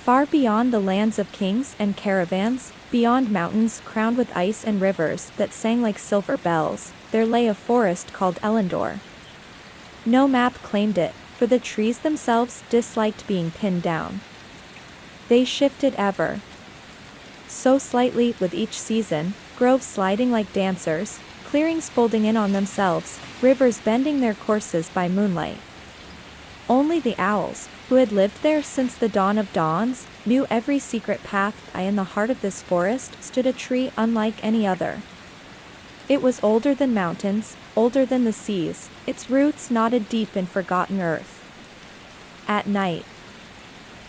Far beyond the lands of kings and caravans, beyond mountains crowned with ice and rivers that sang like silver bells, there lay a forest called Elendor. No map claimed it, for the trees themselves disliked being pinned down. They shifted ever so slightly with each season, groves sliding like dancers, clearings folding in on themselves, rivers bending their courses by moonlight. Only the owls, who had lived there since the dawn of dawns, knew every secret path. In the heart of this forest stood a tree unlike any other. It was older than mountains, older than the seas, its roots knotted deep in forgotten earth. At night,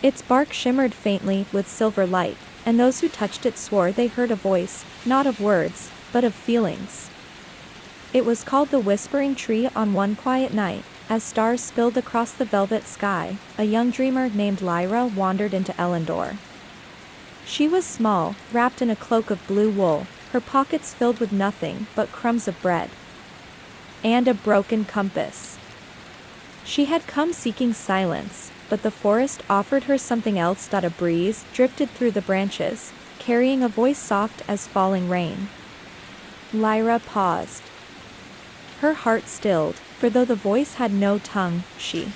its bark shimmered faintly with silver light, and those who touched it swore they heard a voice, not of words, but of feelings. It was called the Whispering Tree. On one quiet night, as stars spilled across the velvet sky, a young dreamer named Lyra wandered into Elendor. She was small, wrapped in a cloak of blue wool, her pockets filled with nothing but crumbs of bread and a broken compass. She had come seeking silence, but the forest offered her something else. A breeze drifted through the branches, carrying a voice soft as falling rain. Lyra paused. Her heart stilled, for though the voice had no tongue, she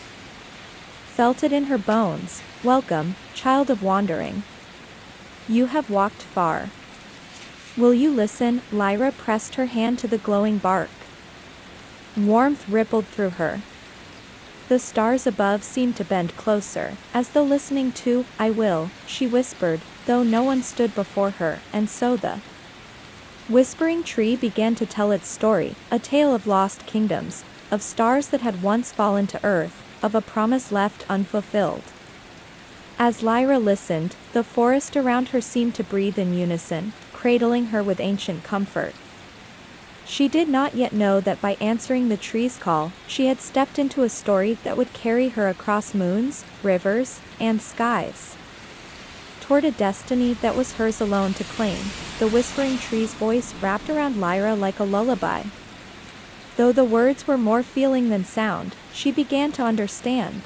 felt it in her bones. Welcome, child of wandering. You have walked far. Will you listen? Lyra pressed her hand to the glowing bark. Warmth rippled through her. The stars above seemed to bend closer, as though listening too. I will, she whispered, though no one stood before her, and so the Whispering Tree began to tell its story, a tale of lost kingdoms, of stars that had once fallen to earth, of a promise left unfulfilled. As Lyra listened, the forest around her seemed to breathe in unison, cradling her with ancient comfort. She did not yet know that by answering the tree's call, she had stepped into a story that would carry her across moons, rivers, and skies, toward a destiny that was hers alone to claim. The Whispering Tree's voice wrapped around Lyra like a lullaby. Though the words were more feeling than sound, she began to understand.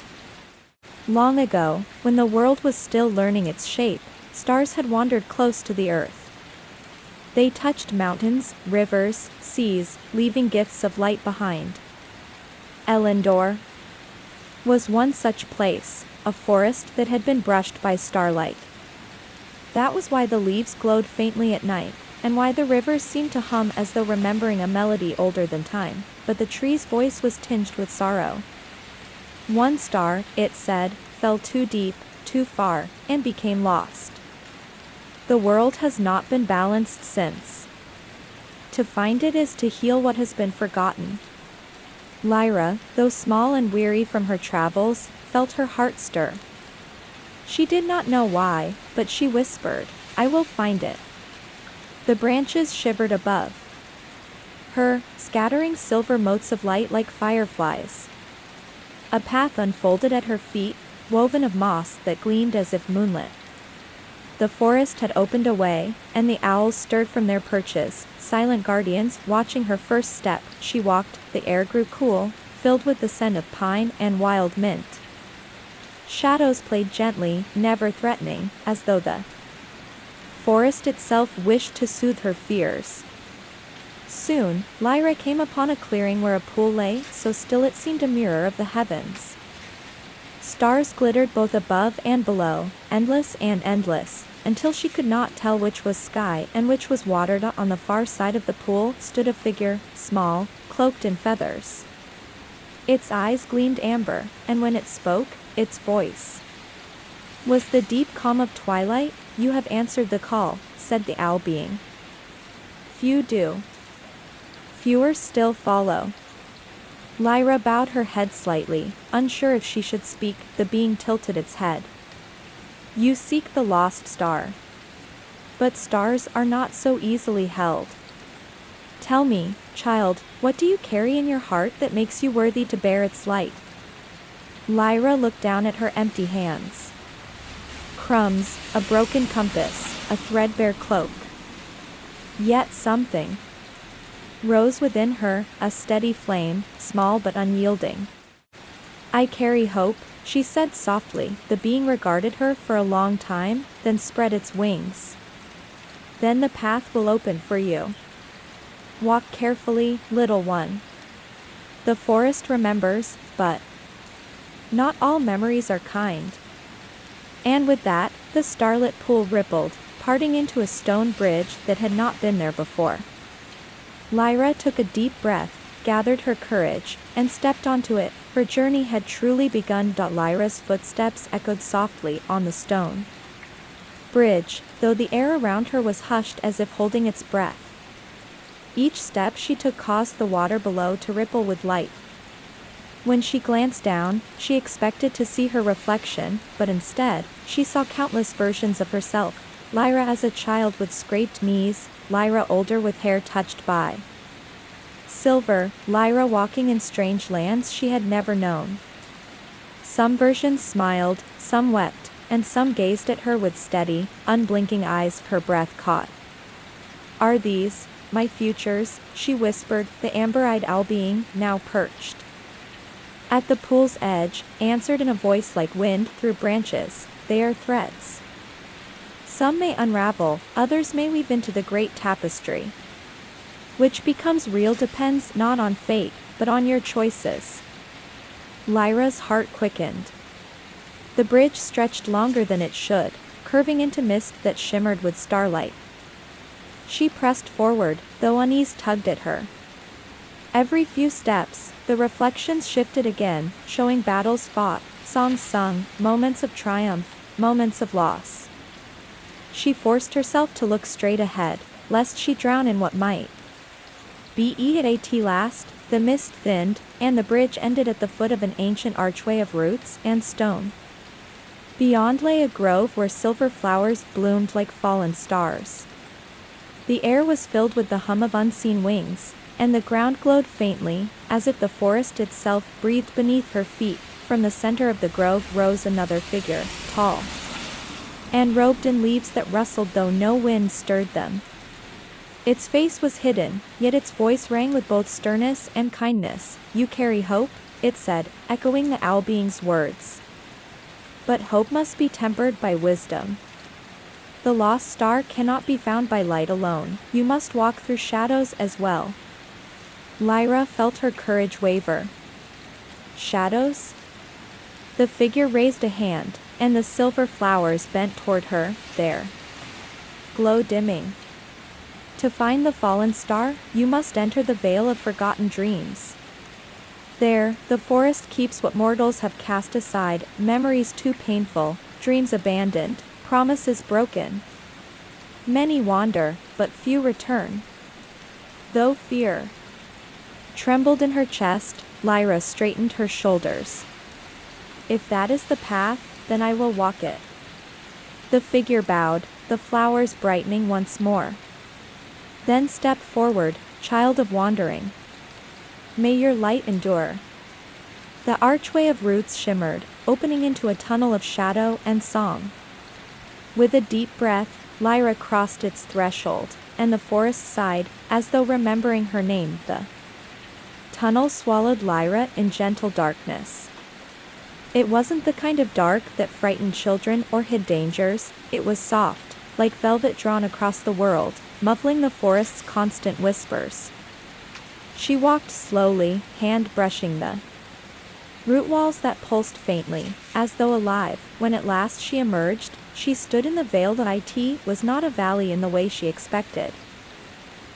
Long ago, when the world was still learning its shape, stars had wandered close to the earth. They touched mountains, rivers, seas, leaving gifts of light behind. Elendor was one such place, a forest that had been brushed by starlight. That was why the leaves glowed faintly at night, and why the rivers seemed to hum as though remembering a melody older than time, but the tree's voice was tinged with sorrow. One star, it said, fell too deep, too far, and became lost. The world has not been balanced since. To find it is to heal what has been forgotten. Lyra, though small and weary from her travels, felt her heart stir. She did not know why, but she whispered, I will find it. The branches shivered above her, scattering silver motes of light like fireflies. A path unfolded at her feet, woven of moss that gleamed as if moonlit. The forest had opened a way, and the owls stirred from their perches, silent guardians watching her first step. She walked, the air grew cool, filled with the scent of pine and wild mint. Shadows played gently, never threatening, as though the forest itself wished to soothe her fears. Soon, Lyra came upon a clearing where a pool lay, so still it seemed a mirror of the heavens. Stars glittered both above and below, endless and endless, until she could not tell which was sky and which was water. On the far side of the pool stood a figure, small, cloaked in feathers. Its eyes gleamed amber, and when it spoke, its voice was the deep calm of twilight. You have answered the call, said the owl being. Few do. Fewer still follow. Lyra bowed her head slightly, unsure if she should speak. The being tilted its head. You seek the lost star. But stars are not so easily held. Tell me, child, what do you carry in your heart that makes you worthy to bear its light? Lyra looked down at her empty hands. Crumbs, a broken compass, a threadbare cloak. Yet something rose within her, a steady flame, small but unyielding. I carry hope, she said softly. The being regarded her for a long time, then spread its wings. Then the path will open for you. Walk carefully, little one. The forest remembers, but not all memories are kind. And with that, the starlit pool rippled, parting into a stone bridge that had not been there before. Lyra took a deep breath, gathered her courage, and stepped onto it. Her journey had truly begun. Lyra's footsteps echoed softly on the stone bridge, though the air around her was hushed as if holding its breath. Each step she took caused the water below to ripple with light. When she glanced down, she expected to see her reflection, but instead, she saw countless versions of herself. Lyra as a child with scraped knees, Lyra older with hair touched by silver, Lyra walking in strange lands she had never known. Some versions smiled, some wept, and some gazed at her with steady, unblinking eyes her breath caught. "Are these my futures?" she whispered, the amber-eyed owl being, now perched at the pool's edge, answered in a voice like wind through branches. "They are threads. Some may unravel, others may weave into the great tapestry. Which becomes real depends not on fate, but on your choices." Lyra's heart quickened. The bridge stretched longer than it should, curving into mist that shimmered with starlight. She pressed forward, though unease tugged at her. Every few steps, the reflections shifted again, showing battles fought, songs sung, moments of triumph, moments of loss. She forced herself to look straight ahead, lest she drown in what might be at last. The mist thinned, and the bridge ended at the foot of an ancient archway of roots and stone. Beyond lay a grove where silver flowers bloomed like fallen stars. The air was filled with the hum of unseen wings, and the ground glowed faintly, as if the forest itself breathed beneath her feet. From the center of the grove rose another figure, tall and robed in leaves that rustled though no wind stirred them. Its face was hidden, yet its voice rang with both sternness and kindness. "You carry hope," it said, echoing the owl being's words. "But hope must be tempered by wisdom. The lost star cannot be found by light alone, you must walk through shadows as well." Lyra felt her courage waver. "Shadows?" The figure raised a hand, and the silver flowers bent toward her, their glow dimming. "To find the fallen star, you must enter the vale of forgotten dreams. There, the forest keeps what mortals have cast aside, memories too painful, dreams abandoned, promises broken. Many wander, but few return." Though fear trembled in her chest, Lyra straightened her shoulders. "If that is the path, then I will walk it." The figure bowed, the flowers brightening once more. "Then step forward, child of wandering. May your light endure." The archway of roots shimmered, opening into a tunnel of shadow and song. With a deep breath, Lyra crossed its threshold, and the forest sighed, as though remembering her name. The tunnel swallowed Lyra in gentle darkness. It wasn't the kind of dark that frightened children or hid dangers. It was soft, like velvet drawn across the world, muffling the forest's constant whispers. She walked slowly, hand brushing the root walls that pulsed faintly, as though alive. When at last she emerged, she stood in the vale that it was not a valley in the way she expected.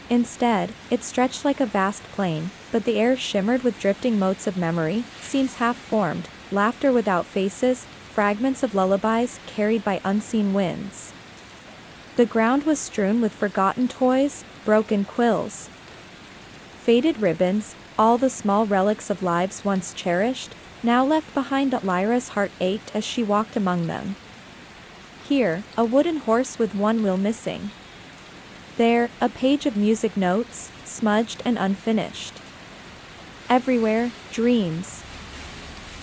Instead, it stretched like a vast plain, but the air shimmered with drifting motes of memory, scenes half-formed, laughter without faces, fragments of lullabies carried by unseen winds. The ground was strewn with forgotten toys, broken quills, faded ribbons, all the small relics of lives once cherished, now left behind. Lyra's heart ached as she walked among them. Here, a wooden horse with one wheel missing. There, a page of music notes, smudged and unfinished. Everywhere, dreams.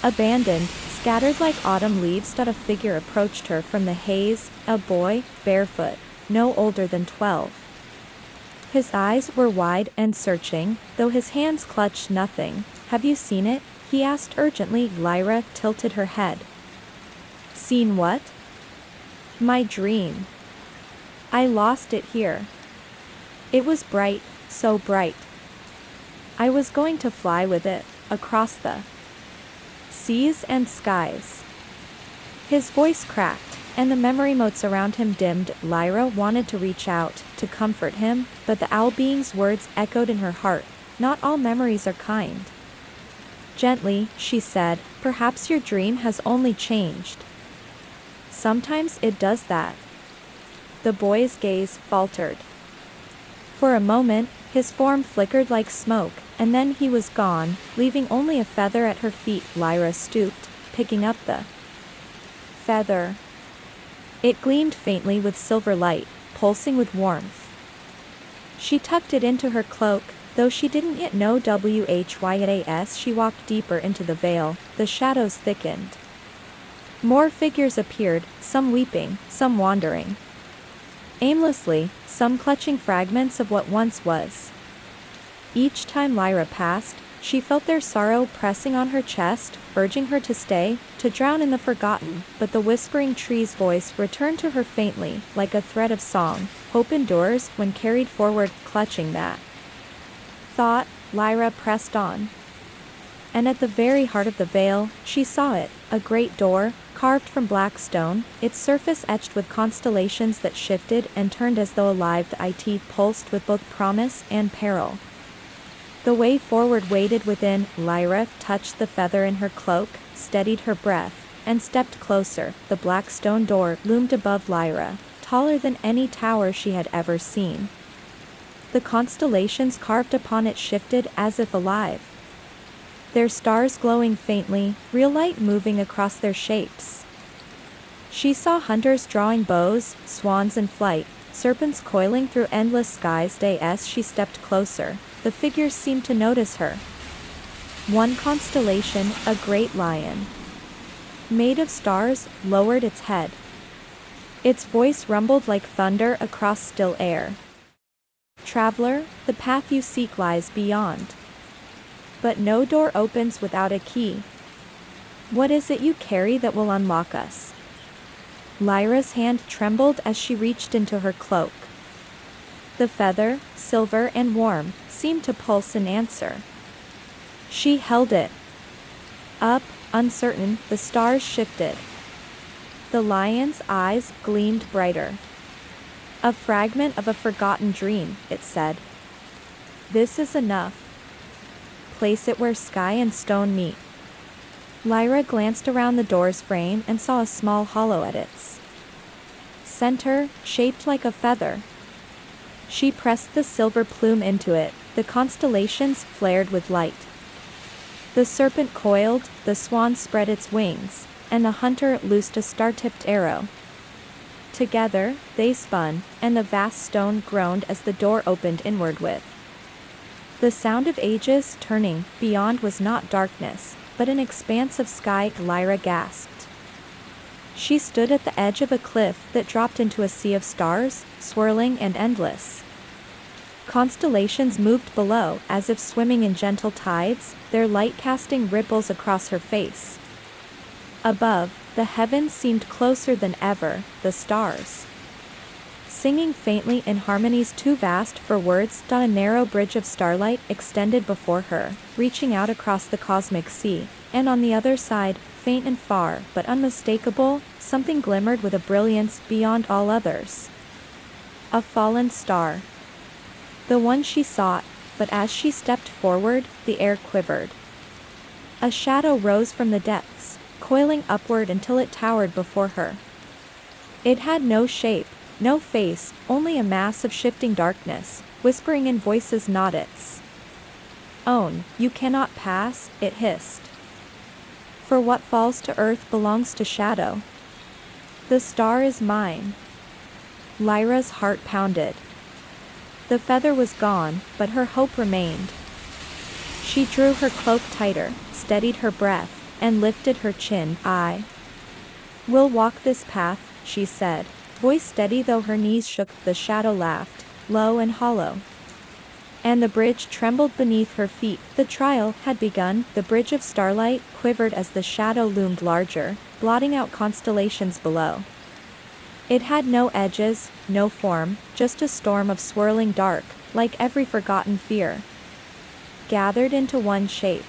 Abandoned, scattered like autumn leaves. A figure approached her from the haze, a boy, barefoot, no older than 12. His eyes were wide and searching, though his hands clutched nothing. "Have you seen it?" he asked urgently. Lyra tilted her head. Seen what? My dream. I lost it here. It was bright, so bright. I was going to fly with it, across the seas and skies. His voice cracked, and the memory motes around him dimmed. Lyra wanted to reach out, to comfort him, but the owl being's words echoed in her heart. Not all memories are kind. Gently, she said, perhaps your dream has only changed. Sometimes it does that. The boy's gaze faltered. For a moment, his form flickered like smoke, and then he was gone, leaving only a feather at her feet. Lyra stooped, picking up the feather. It gleamed faintly with silver light, pulsing with warmth. She tucked it into her cloak, though she didn't yet know whyas. She walked deeper into the veil, the shadows thickened. More figures appeared, some weeping, some wandering aimlessly, some clutching fragments of what once was. Each time Lyra passed, she felt their sorrow pressing on her chest, urging her to stay, to drown in the forgotten, but the whispering tree's voice returned to her faintly, like a thread of song. Hope endures when carried forward. Clutching that thought, Lyra pressed on. And at the very heart of the veil, she saw it, a great door, carved from black stone, its surface etched with constellations that shifted and turned as though alive. The it pulsed with both promise and peril. The way forward waited within. Lyra touched the feather in her cloak, steadied her breath, and stepped closer. The black stone door loomed above Lyra, taller than any tower she had ever seen. The constellations carved upon it shifted as if alive, their stars glowing faintly, real light moving across their shapes. She saw hunters drawing bows, swans in flight, serpents coiling through endless skies. As she stepped closer, the figures seemed to notice her. One constellation, a great lion, made of stars, lowered its head. Its voice rumbled like thunder across still air. Traveler, the path you seek lies beyond. But no door opens without a key. What is it you carry that will unlock us? Lyra's hand trembled as she reached into her cloak. The feather, silver and warm, seemed to pulse in answer. She held it up, uncertain. The stars shifted. The lion's eyes gleamed brighter. A fragment of a forgotten dream, it said. This is enough. Place it where sky and stone meet. Lyra glanced around the door's frame and saw a small hollow at its center, shaped like a feather. She pressed the silver plume into it. The constellations flared with light. The serpent coiled, the swan spread its wings, and the hunter loosed a star-tipped arrow. Together, they spun, and the vast stone groaned as the door opened inward with the sound of ages turning. Beyond was not darkness, but an expanse of sky. Lyra gasped. She stood at the edge of a cliff that dropped into a sea of stars, swirling and endless. Constellations moved below, as if swimming in gentle tides, their light casting ripples across her face. Above, the heavens seemed closer than ever, the stars singing faintly in harmonies too vast for words. A narrow bridge of starlight extended before her, reaching out across the cosmic sea, and on the other side, faint and far but unmistakable, something glimmered with a brilliance beyond all others. A fallen star. The one she sought, but as she stepped forward, the air quivered. A shadow rose from the depths, coiling upward until it towered before her. It had no shape, no face, only a mass of shifting darkness, whispering in voices not its own. You cannot pass, it hissed. For what falls to earth belongs to shadow. The star is mine. Lyra's heart pounded. The feather was gone, but her hope remained. She drew her cloak tighter, steadied her breath, and lifted her chin. I will walk this path, she said, voice steady though her knees shook. The shadow laughed, low and hollow. and the bridge trembled beneath her feet. The trial had begun. The bridge of starlight quivered as the shadow loomed larger, blotting out constellations below. It had no edges, no form, just a storm of swirling dark, like every forgotten fear, gathered into one shape.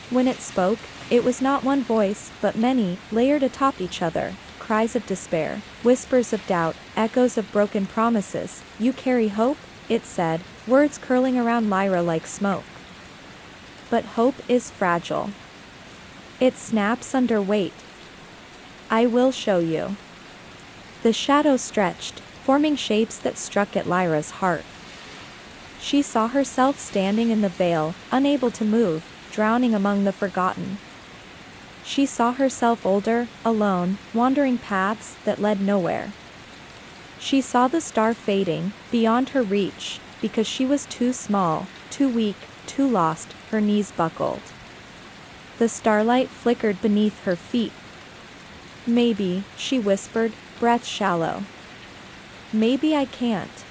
When it spoke, it was not one voice, but many, layered atop each other, cries of despair, whispers of doubt, echoes of broken promises. "You carry hope?" it said, words curling around Lyra like smoke. "But hope is fragile. It snaps under weight. I will show you." The shadow stretched, forming shapes that struck at Lyra's heart. She saw herself standing in the veil, unable to move, drowning among the forgotten. She saw herself older, alone, wandering paths that led nowhere. She saw the star fading, beyond her reach, because she was too small, too weak, too lost. Her knees buckled. The starlight flickered beneath her feet. "Maybe," she whispered, breath shallow. "Maybe I can't."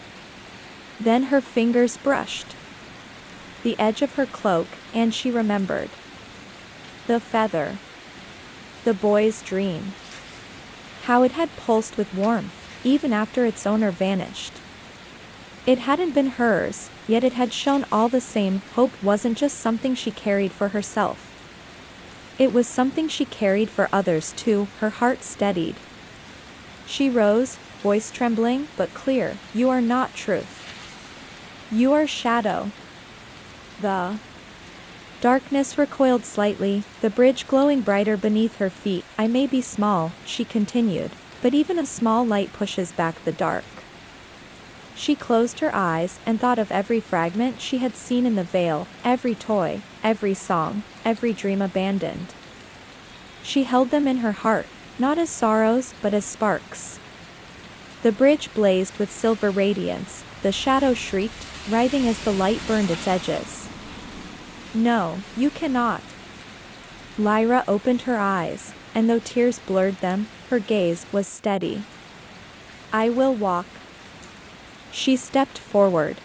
Then her fingers brushed the edge of her cloak, and she remembered. The feather. The boy's dream. How it had pulsed with warmth, even after its owner vanished. It hadn't been hers, yet it had shown all the same. Hope wasn't just something she carried for herself. It was something she carried for others too. Her heart steadied. She rose, voice trembling, but clear. "You are not truth. You are shadow." The darkness recoiled slightly, the bridge glowing brighter beneath her feet. "I may be small," she continued, "but even a small light pushes back the dark." She closed her eyes and thought of every fragment she had seen in the veil, every toy, every song, every dream abandoned. She held them in her heart, not as sorrows but as sparks. The bridge blazed with silver radiance, the shadow shrieked, writhing as the light burned its edges. "No, you cannot." Lyra opened her eyes, and though tears blurred them, her gaze was steady. "I will walk." She stepped forward.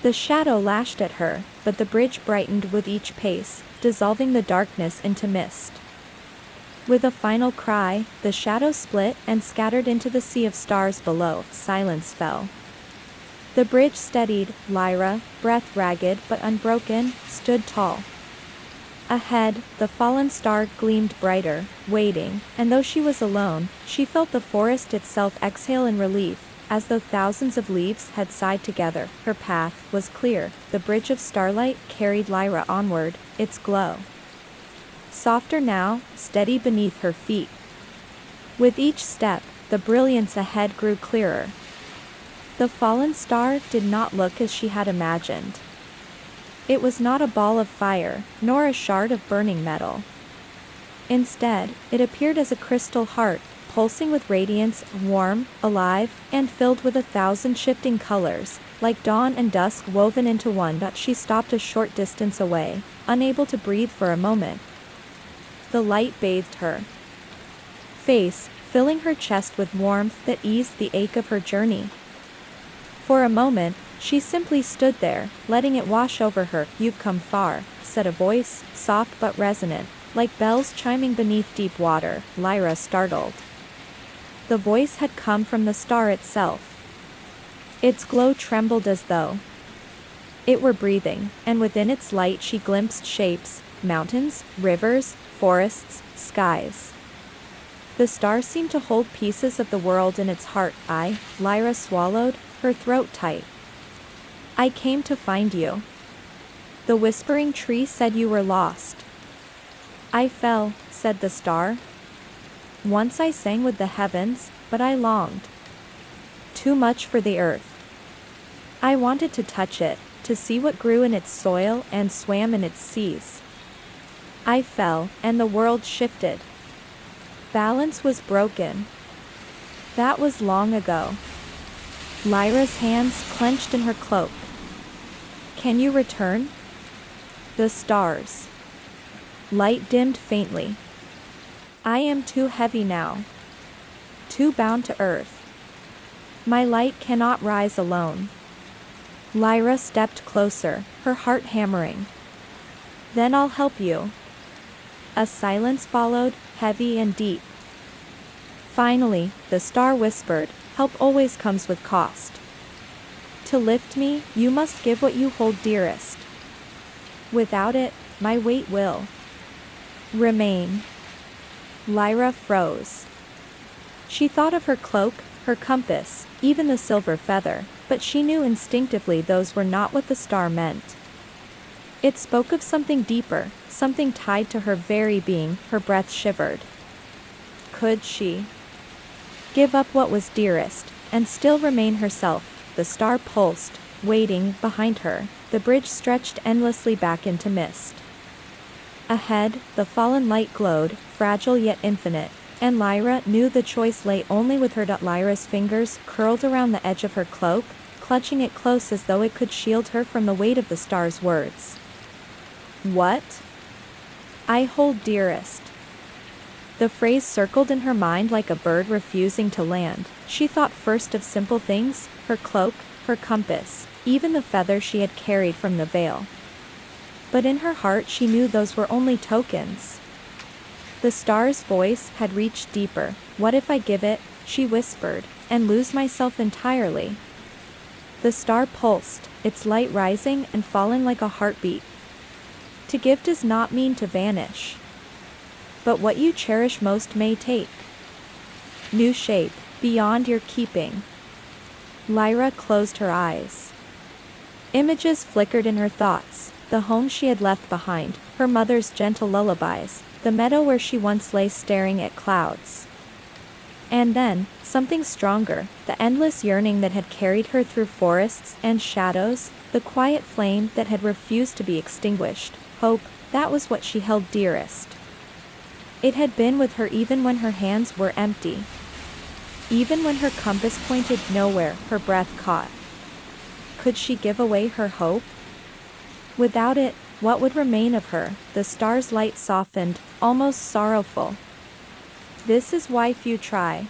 The shadow lashed at her, but the bridge brightened with each pace, dissolving the darkness into mist. With a final cry, the shadow split and scattered into the sea of stars below. Silence fell. The bridge steadied. Lyra, breath ragged but unbroken, stood tall. Ahead, the fallen star gleamed brighter, waiting, and though she was alone, she felt the forest itself exhale in relief, as though thousands of leaves had sighed together. Her path was clear. The bridge of starlight carried Lyra onward, its glow softer now, steady beneath her feet. With each step, the brilliance ahead grew clearer. The fallen star did not look as she had imagined. It was not a ball of fire, nor a shard of burning metal. Instead, it appeared as a crystal heart, pulsing with radiance, warm, alive, and filled with 1,000 shifting colors, like dawn and dusk woven into one. But she stopped a short distance away, unable to breathe for a moment. The light bathed her face, filling her chest with warmth that eased the ache of her journey. For a moment, she simply stood there, letting it wash over her. "You've come far," said a voice, soft but resonant, like bells chiming beneath deep water. Lyra startled. The voice had come from the star itself. Its glow trembled as though it were breathing, and within its light she glimpsed shapes, mountains, rivers, forests, skies. The star seemed to hold pieces of the world in its heart. Lyra swallowed, her throat tight. "I came to find you. The whispering tree said you were lost." "I fell," said the star. "Once I sang with the heavens, but I longed too much for the earth. I wanted to touch it, to see what grew in its soil and swam in its seas. I fell, and the world shifted. Balance was broken. That was long ago." Lyra's hands clenched in her cloak. "Can you return?" The stars. Light dimmed faintly. "I am too heavy now. Too bound to earth. My light cannot rise alone." Lyra stepped closer, her heart hammering. Then I'll help you. A silence followed, heavy and deep. Finally, the star whispered, help always comes with cost. To lift me, you must give what you hold dearest. Without it, my weight will remain. Lyra froze. She thought of her cloak, her compass, even the silver feather, but she knew instinctively those were not what the star meant. It spoke of something deeper, something tied to her very being. Her breath shivered. Could she give up what was dearest, and still remain herself? The star pulsed, waiting behind her. The bridge stretched endlessly back into mist. Ahead, the fallen light glowed, fragile yet infinite, and Lyra knew the choice lay only with her. Lyra's fingers curled around the edge of her cloak, clutching it close as though it could shield her from the weight of the star's words. What I hold dearest. The phrase circled in her mind like a bird refusing to land. She thought first of simple things, her cloak, her compass, even the feather she had carried from the veil. But in her heart she knew those were only tokens. The star's voice had reached deeper. What if I give it, she whispered, and lose myself entirely? The star pulsed, its light rising and falling like a heartbeat. To give does not mean to vanish. But what you cherish most may take new shape, beyond your keeping. Lyra closed her eyes. Images flickered in her thoughts, the home she had left behind, her mother's gentle lullabies, the meadow where she once lay staring at clouds. And then, something stronger, the endless yearning that had carried her through forests and shadows, the quiet flame that had refused to be extinguished. Hope, that was what she held dearest. It had been with her even when her hands were empty. Even when her compass pointed nowhere, her breath caught. Could she give away her hope? Without it, what would remain of her? The star's light softened, almost sorrowful. This is why few try.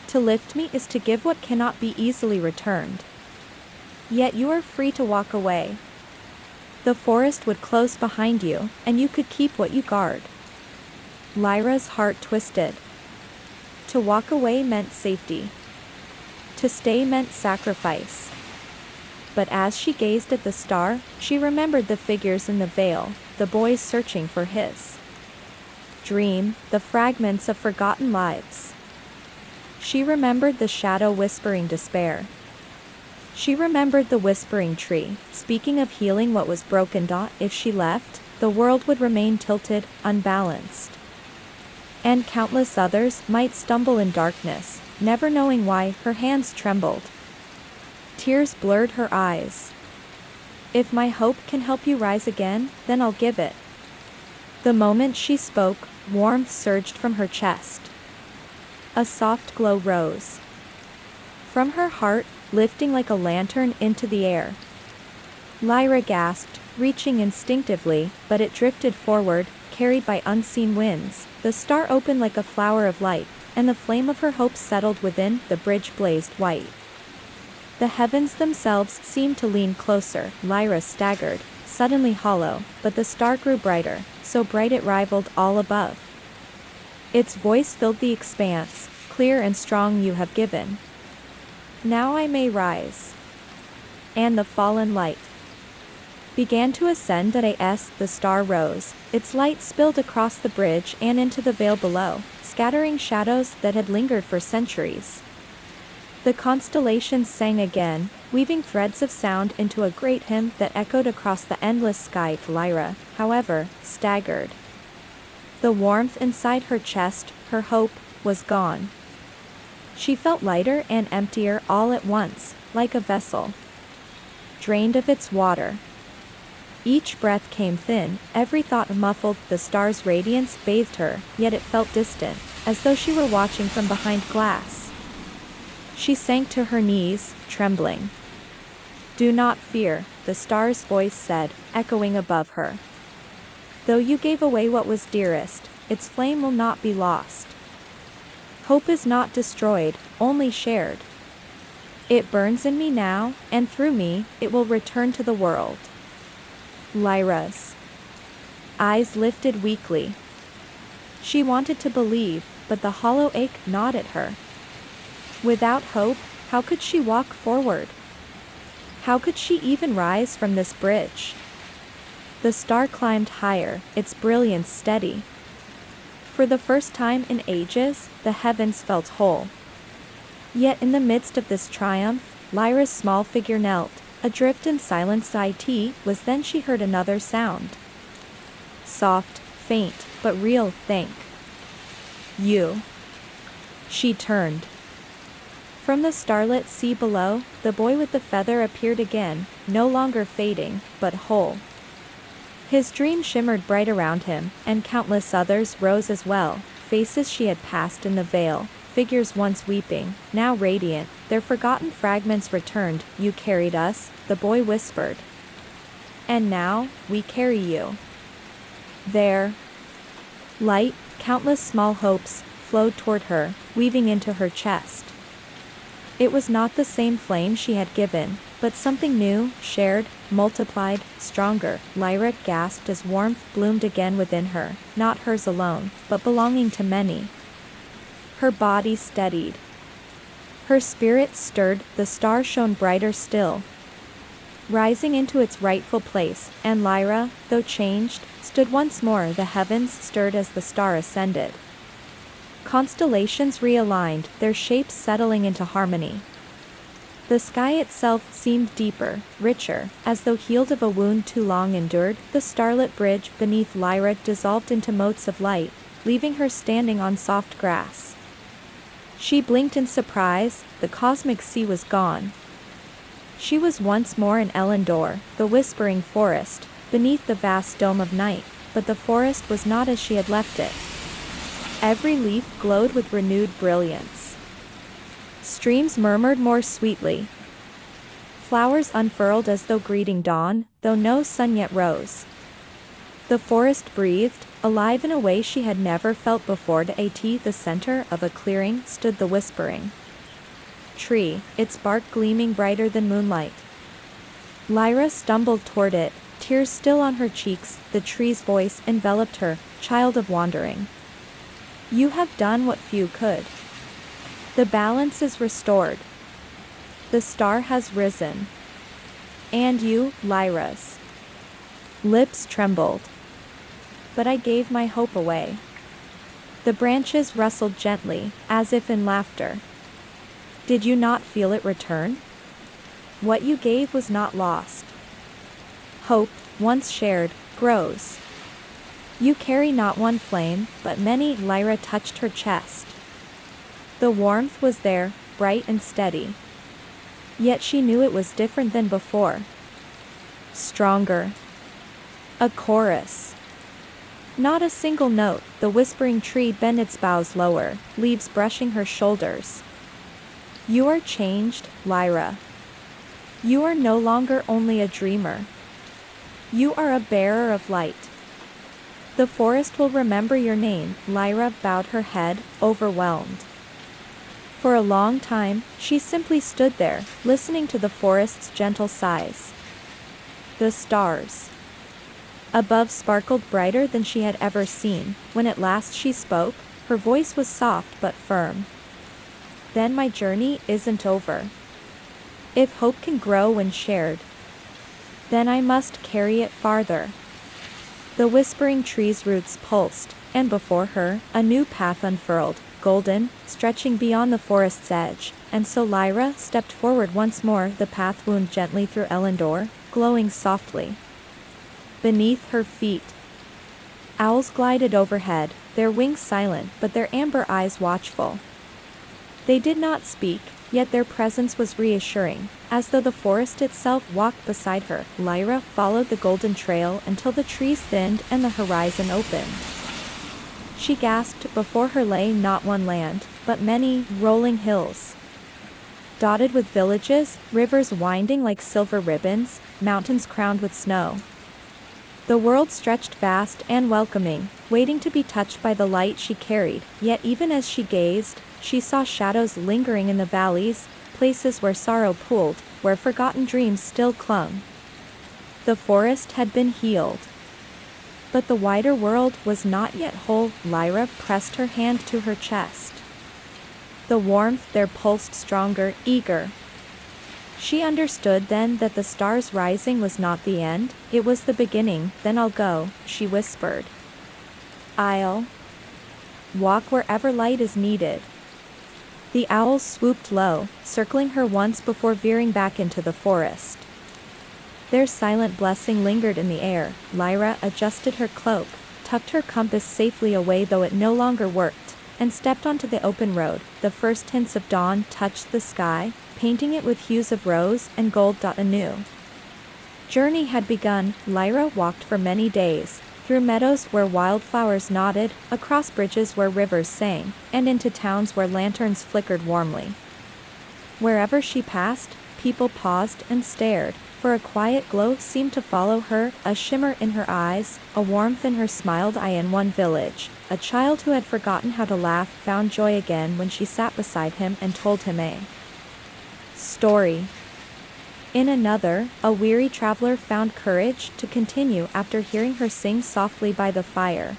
To lift me is to give what cannot be easily returned. Yet you are free to walk away. The forest would close behind you, and you could keep what you guard. Lyra's heart twisted. To walk away meant safety. To stay meant sacrifice. But as she gazed at the star, she remembered the figures in the veil, the boys searching for his dream, the fragments of forgotten lives. She remembered the shadow whispering despair. She remembered the whispering tree, speaking of healing what was broken. If she left, the world would remain tilted, unbalanced. And countless others might stumble in darkness, never knowing why. Her hands trembled. Tears blurred her eyes. If my hope can help you rise again, then I'll give it. The moment she spoke, warmth surged from her chest. A soft glow rose from her heart, lifting like a lantern into the air. Lyra gasped, reaching instinctively, but it drifted forward, carried by unseen winds. The star opened like a flower of light, and the flame of her hope settled within. The bridge blazed white. The heavens themselves seemed to lean closer. Lyra staggered, suddenly hollow, but the star grew brighter, so bright it rivaled all above. Its voice filled the expanse, clear and strong. You have given. Now I may rise. And the fallen light began to ascend as the star rose. Its light spilled across the bridge and into the vale below, scattering shadows that had lingered for centuries. The constellations sang again, weaving threads of sound into a great hymn that echoed across the endless sky. Lyra, however, staggered. The warmth inside her chest, her hope, was gone. She felt lighter and emptier all at once, like a vessel drained of its water. Each breath came thin, every thought muffled. The star's radiance bathed her, yet it felt distant, as though she were watching from behind glass. She sank to her knees, trembling. Do not fear, the star's voice said, echoing above her. Though you gave away what was dearest, its flame will not be lost. Hope is not destroyed, only shared. It burns in me now, and through me, it will return to the world. Lyra's eyes lifted weakly. She wanted to believe, but the hollow ache gnawed at her. Without hope, how could she walk forward? How could she even rise from this bridge? The star climbed higher, its brilliance steady. For the first time in ages, the heavens felt whole. Yet in the midst of this triumph, Lyra's small figure knelt, adrift in silence. It was then she heard another sound. Soft, faint, but real. Thank you. She turned. From the starlit sea below, the boy with the feather appeared again, no longer fading, but whole. His dream shimmered bright around him, and countless others rose as well, faces she had passed in the veil, figures once weeping, now radiant, their forgotten fragments returned. You carried us, the boy whispered. And now, we carry you. There. Light, countless small hopes, flowed toward her, weaving into her chest. It was not the same flame she had given, but something new, shared, multiplied, stronger. Lyra gasped as warmth bloomed again within her, not hers alone, but belonging to many. Her body steadied. Her spirit stirred, the star shone brighter still, rising into its rightful place, and Lyra, though changed, stood once more. The heavens stirred as the star ascended. Constellations realigned, their shapes settling into harmony. The sky itself seemed deeper, richer, as though healed of a wound too long endured. The starlit bridge beneath Lyra dissolved into motes of light, leaving her standing on soft grass. She blinked in surprise, the cosmic sea was gone. She was once more in Elendor, the whispering forest, beneath the vast dome of night, but the forest was not as she had left it. Every leaf glowed with renewed brilliance. Streams murmured more sweetly. Flowers unfurled as though greeting dawn, though no sun yet rose. The forest breathed, alive in a way she had never felt before. At the center of a clearing stood the whispering tree, its bark gleaming brighter than moonlight. Lyra stumbled toward it, tears still on her cheeks. The tree's voice enveloped her, child of wandering. You have done what few could. The balance is restored. The star has risen. And you, Lyra's lips trembled. But I gave my hope away. The branches rustled gently, as if in laughter. Did you not feel it return? What you gave was not lost. Hope, once shared, grows. You carry not one flame, but many. Lyra touched her chest. The warmth was there, bright and steady. Yet she knew it was different than before. Stronger. A chorus. Not a single note. The whispering tree bent its boughs lower, leaves brushing her shoulders. You are changed, Lyra. You are no longer only a dreamer. You are a bearer of light. The forest will remember your name. Lyra bowed her head, overwhelmed. For a long time, she simply stood there, listening to the forest's gentle sighs. The stars above sparkled brighter than she had ever seen. When at last she spoke, her voice was soft but firm. Then my journey isn't over. If hope can grow when shared, then I must carry it farther. The whispering tree's roots pulsed, and before her, a new path unfurled, golden, stretching beyond the forest's edge, and so Lyra stepped forward once more. The path wound gently through Elendor, glowing softly beneath her feet. Owls glided overhead, their wings silent but their amber eyes watchful. They did not speak, yet their presence was reassuring, as though the forest itself walked beside her. Lyra followed the golden trail until the trees thinned and the horizon opened. She gasped. Before her lay not one land, but many rolling hills, dotted with villages, rivers winding like silver ribbons, mountains crowned with snow. The world stretched vast and welcoming, waiting to be touched by the light she carried. Yet even as she gazed, she saw shadows lingering in the valleys, places where sorrow pooled, where forgotten dreams still clung. The forest had been healed. But the wider world was not yet whole. Lyra pressed her hand to her chest. The warmth there pulsed stronger, eager. She understood then that the stars rising was not the end, it was the beginning. Then I'll go, she whispered. I'll walk wherever light is needed. The owls swooped low, circling her once before veering back into the forest. Their silent blessing lingered in the air. Lyra adjusted her cloak, tucked her compass safely away though it no longer worked, and stepped onto the open road. The first hints of dawn touched the sky, painting it with hues of rose and gold. A new journey had begun. Lyra walked for many days, through meadows where wildflowers nodded, across bridges where rivers sang, and into towns where lanterns flickered warmly. Wherever she passed, people paused and stared, for a quiet glow seemed to follow her, a shimmer in her eyes, a warmth in her smiled eye. In one village, a child who had forgotten how to laugh found joy again when she sat beside him and told him a story. In another, a weary traveler found courage to continue after hearing her sing softly by the fire.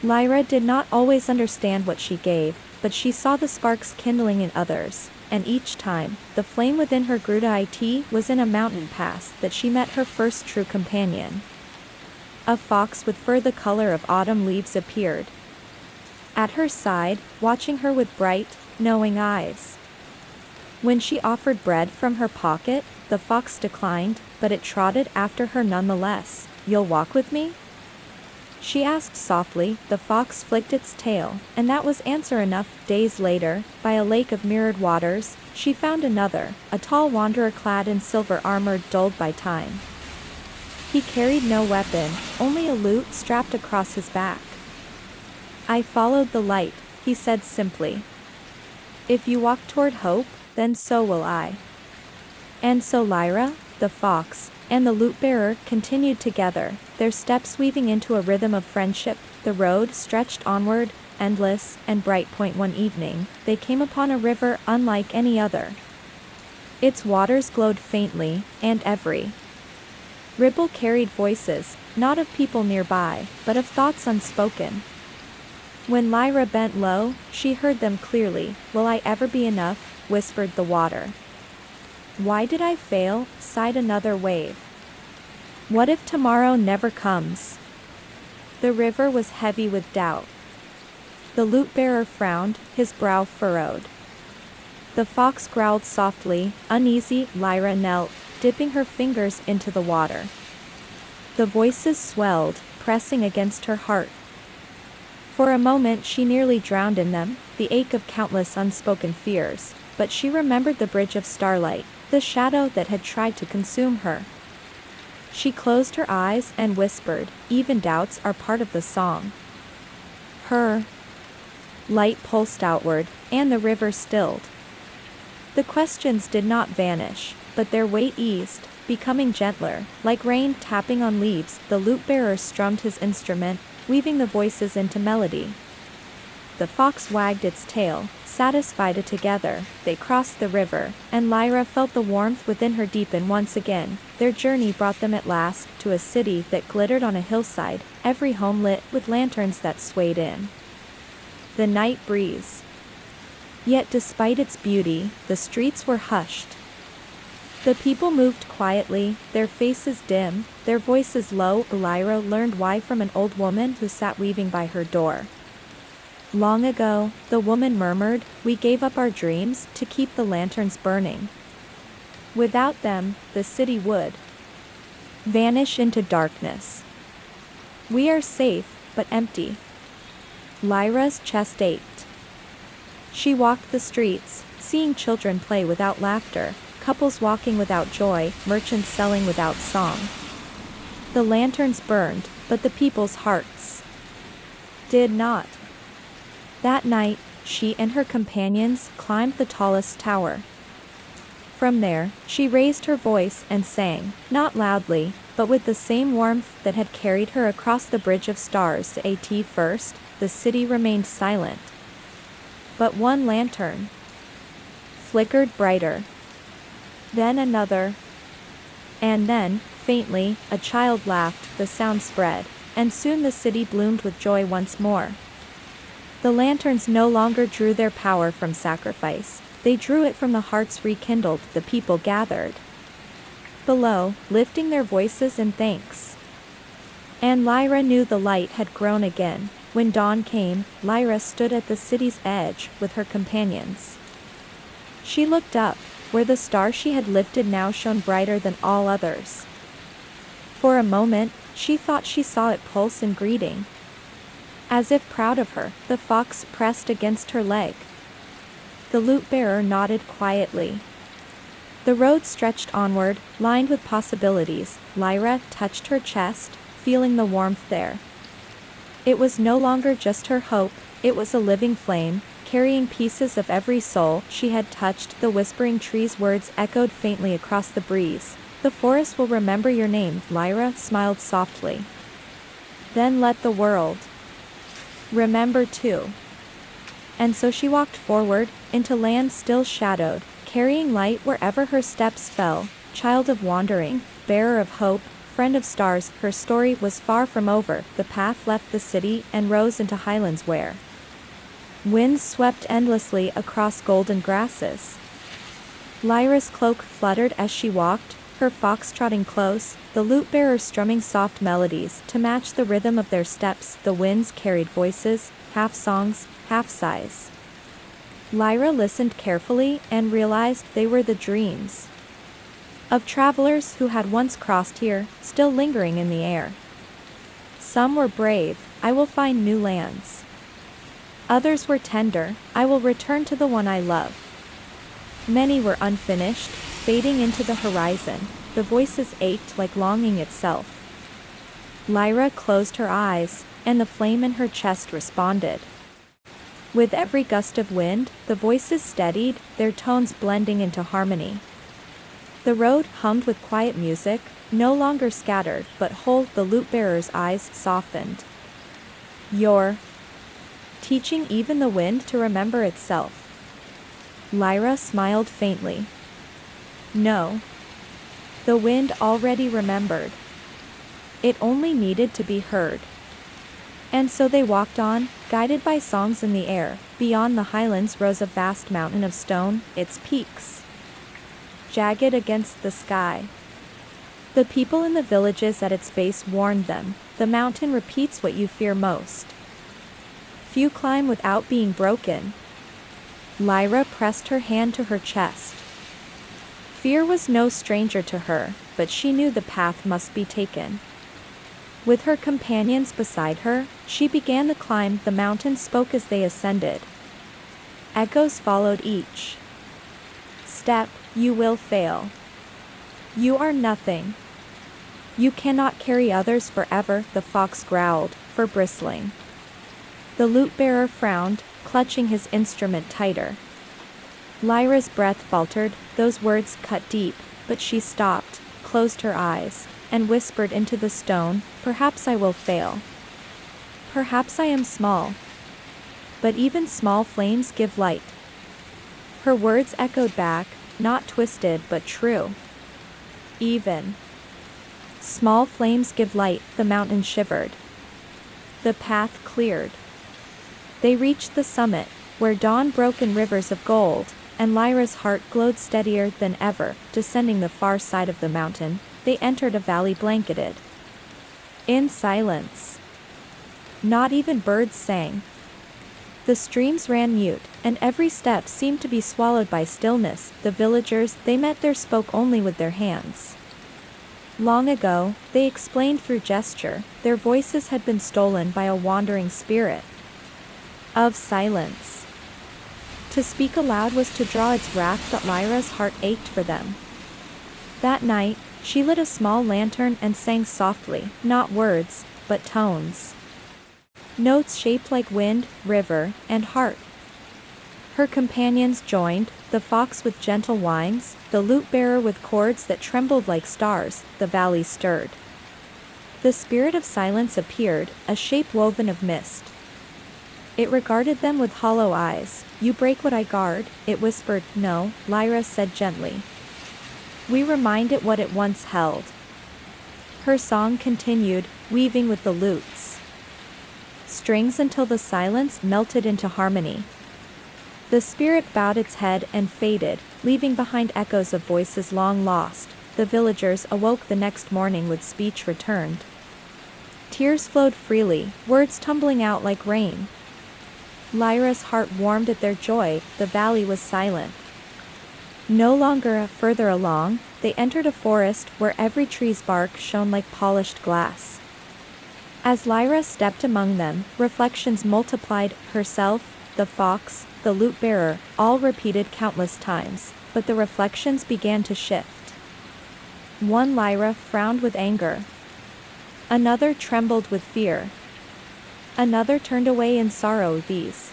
Lyra did not always understand what she gave, but she saw the sparks kindling in others, and each time, the flame within her grew. It was in a mountain pass that she met her first true companion. A fox with fur the color of autumn leaves appeared at her side, watching her with bright, knowing eyes. When she offered bread from her pocket, the fox declined, but it trotted after her nonetheless. You'll walk with me? She asked softly. The fox flicked its tail, and that was answer enough. Days later, by a lake of mirrored waters, she found another, a tall wanderer clad in silver armor dulled by time. He carried no weapon, only a lute strapped across his back. I followed the light, he said simply. If you walk toward hope, then so will I. And so Lyra, the fox, and the lute-bearer continued together, their steps weaving into a rhythm of friendship. The road stretched onward, endless and bright. One evening, they came upon a river unlike any other. Its waters glowed faintly, and every ripple carried voices, not of people nearby, but of thoughts unspoken. When Lyra bent low, she heard them clearly. Will I ever be enough? Whispered the water. Why did I fail? Sighed another wave. What if tomorrow never comes? The river was heavy with doubt. The lute-bearer frowned, his brow furrowed. The fox growled softly, uneasy. Lyra knelt, dipping her fingers into the water. The voices swelled, pressing against her heart. For a moment she nearly drowned in them, the ache of countless unspoken fears, but she remembered the bridge of starlight, the shadow that had tried to consume her. She closed her eyes and whispered, even doubts are part of the song. Her light pulsed outward, and the river stilled. The questions did not vanish, but their weight eased, becoming gentler, like rain tapping on leaves. The lute-bearer strummed his instrument, weaving the voices into melody. The fox wagged its tail, satisfied. Together, they crossed the river, and Lyra felt the warmth within her deepen once again. Their journey brought them at last to a city that glittered on a hillside, every home lit with lanterns that swayed in the night breeze. Yet despite its beauty, the streets were hushed. The people moved quietly, their faces dim, their voices low. Lyra learned why from an old woman who sat weaving by her door. Long ago, the woman murmured, we gave up our dreams to keep the lanterns burning. Without them, the city would vanish into darkness. We are safe, but empty. Lyra's chest ached. She walked the streets, seeing children play without laughter, couples walking without joy, merchants selling without song. The lanterns burned, but the people's hearts did not. That night, she and her companions climbed the tallest tower. From there, she raised her voice and sang, not loudly, but with the same warmth that had carried her across the bridge of stars. At first, the city remained silent. But one lantern flickered brighter. Then another. And then, faintly, a child laughed, the sound spread, and soon the city bloomed with joy once more. The lanterns no longer drew their power from sacrifice, they drew it from the hearts rekindled, the people gathered below, lifting their voices in thanks. And Lyra knew the light had grown again. When dawn came, Lyra stood at the city's edge, with her companions. She looked up, where the star she had lifted now shone brighter than all others. For a moment, she thought she saw it pulse in greeting. As if proud of her, the fox pressed against her leg. The lute-bearer nodded quietly. The road stretched onward, lined with possibilities. Lyra touched her chest, feeling the warmth there. It was no longer just her hope, it was a living flame, carrying pieces of every soul she had touched. The whispering trees' words echoed faintly across the breeze. The forest will remember your name, Lyra smiled softly. Then let the world remember too. And so she walked forward, into lands still shadowed, carrying light wherever her steps fell. Child of wandering, bearer of hope, friend of stars, her story was far from over. The path left the city and rose into highlands where winds swept endlessly across golden grasses. Lyra's cloak fluttered as she walked, her fox trotting close, the lute-bearer strumming soft melodies to match the rhythm of their steps. The winds carried voices, half songs, half sighs. Lyra listened carefully and realized they were the dreams of travelers who had once crossed here, still lingering in the air. Some were brave, I will find new lands. Others were tender, I will return to the one I love. Many were unfinished, fading into the horizon, the voices ached like longing itself. Lyra closed her eyes, and the flame in her chest responded. With every gust of wind, the voices steadied, their tones blending into harmony. The road hummed with quiet music, no longer scattered but whole. The lute-bearer's eyes softened. You're teaching even the wind to remember itself. Lyra smiled faintly. No. The wind already remembered. It only needed to be heard. And so they walked on, guided by songs in the air. Beyond the highlands rose a vast mountain of stone, its peaks jagged against the sky. The people in the villages at its base warned them, the mountain repeats what you fear most. Few climb without being broken. Lyra pressed her hand to her chest. Fear was no stranger to her, but she knew the path must be taken. With her companions beside her, she began the climb. The mountain spoke as they ascended. Echoes followed each step. You will fail. You are nothing. You cannot carry others forever, the fox growled, for bristling. The lute-bearer frowned, clutching his instrument tighter. Lyra's breath faltered, those words cut deep, but she stopped, closed her eyes, and whispered into the stone, perhaps I will fail. Perhaps I am small. But even small flames give light. Her words echoed back, not twisted but true. Even small flames give light, the mountain shivered. The path cleared. They reached the summit, where dawn broke in rivers of gold, and Lyra's heart glowed steadier than ever. Descending the far side of the mountain, they entered a valley blanketed in silence. Not even birds sang. The streams ran mute, and every step seemed to be swallowed by stillness. The villagers they met there spoke only with their hands. Long ago, they explained through gesture, their voices had been stolen by a wandering spirit of silence. To speak aloud was to draw its wrath, but Lyra's heart ached for them. That night, she lit a small lantern and sang softly, not words, but tones. Notes shaped like wind, river, and heart. Her companions joined, the fox with gentle whines, the lute-bearer with chords that trembled like stars. The valley stirred. The spirit of silence appeared, a shape woven of mist. It regarded them with hollow eyes. "You break what I guard," it whispered. "No," Lyra said gently. "We remind it what it once held." Her song continued, weaving with the lute's strings until the silence melted into harmony. The spirit bowed its head and faded, leaving behind echoes of voices long lost. The villagers awoke the next morning with speech returned. Tears flowed freely, words tumbling out like rain. Lyra's heart warmed at their joy. The valley was silent. No longer further along, they entered a forest where every tree's bark shone like polished glass. As Lyra stepped among them, reflections multiplied, herself, the fox, the lute-bearer, all repeated countless times, but the reflections began to shift. One Lyra frowned with anger. Another trembled with fear. Another turned away in sorrow. "These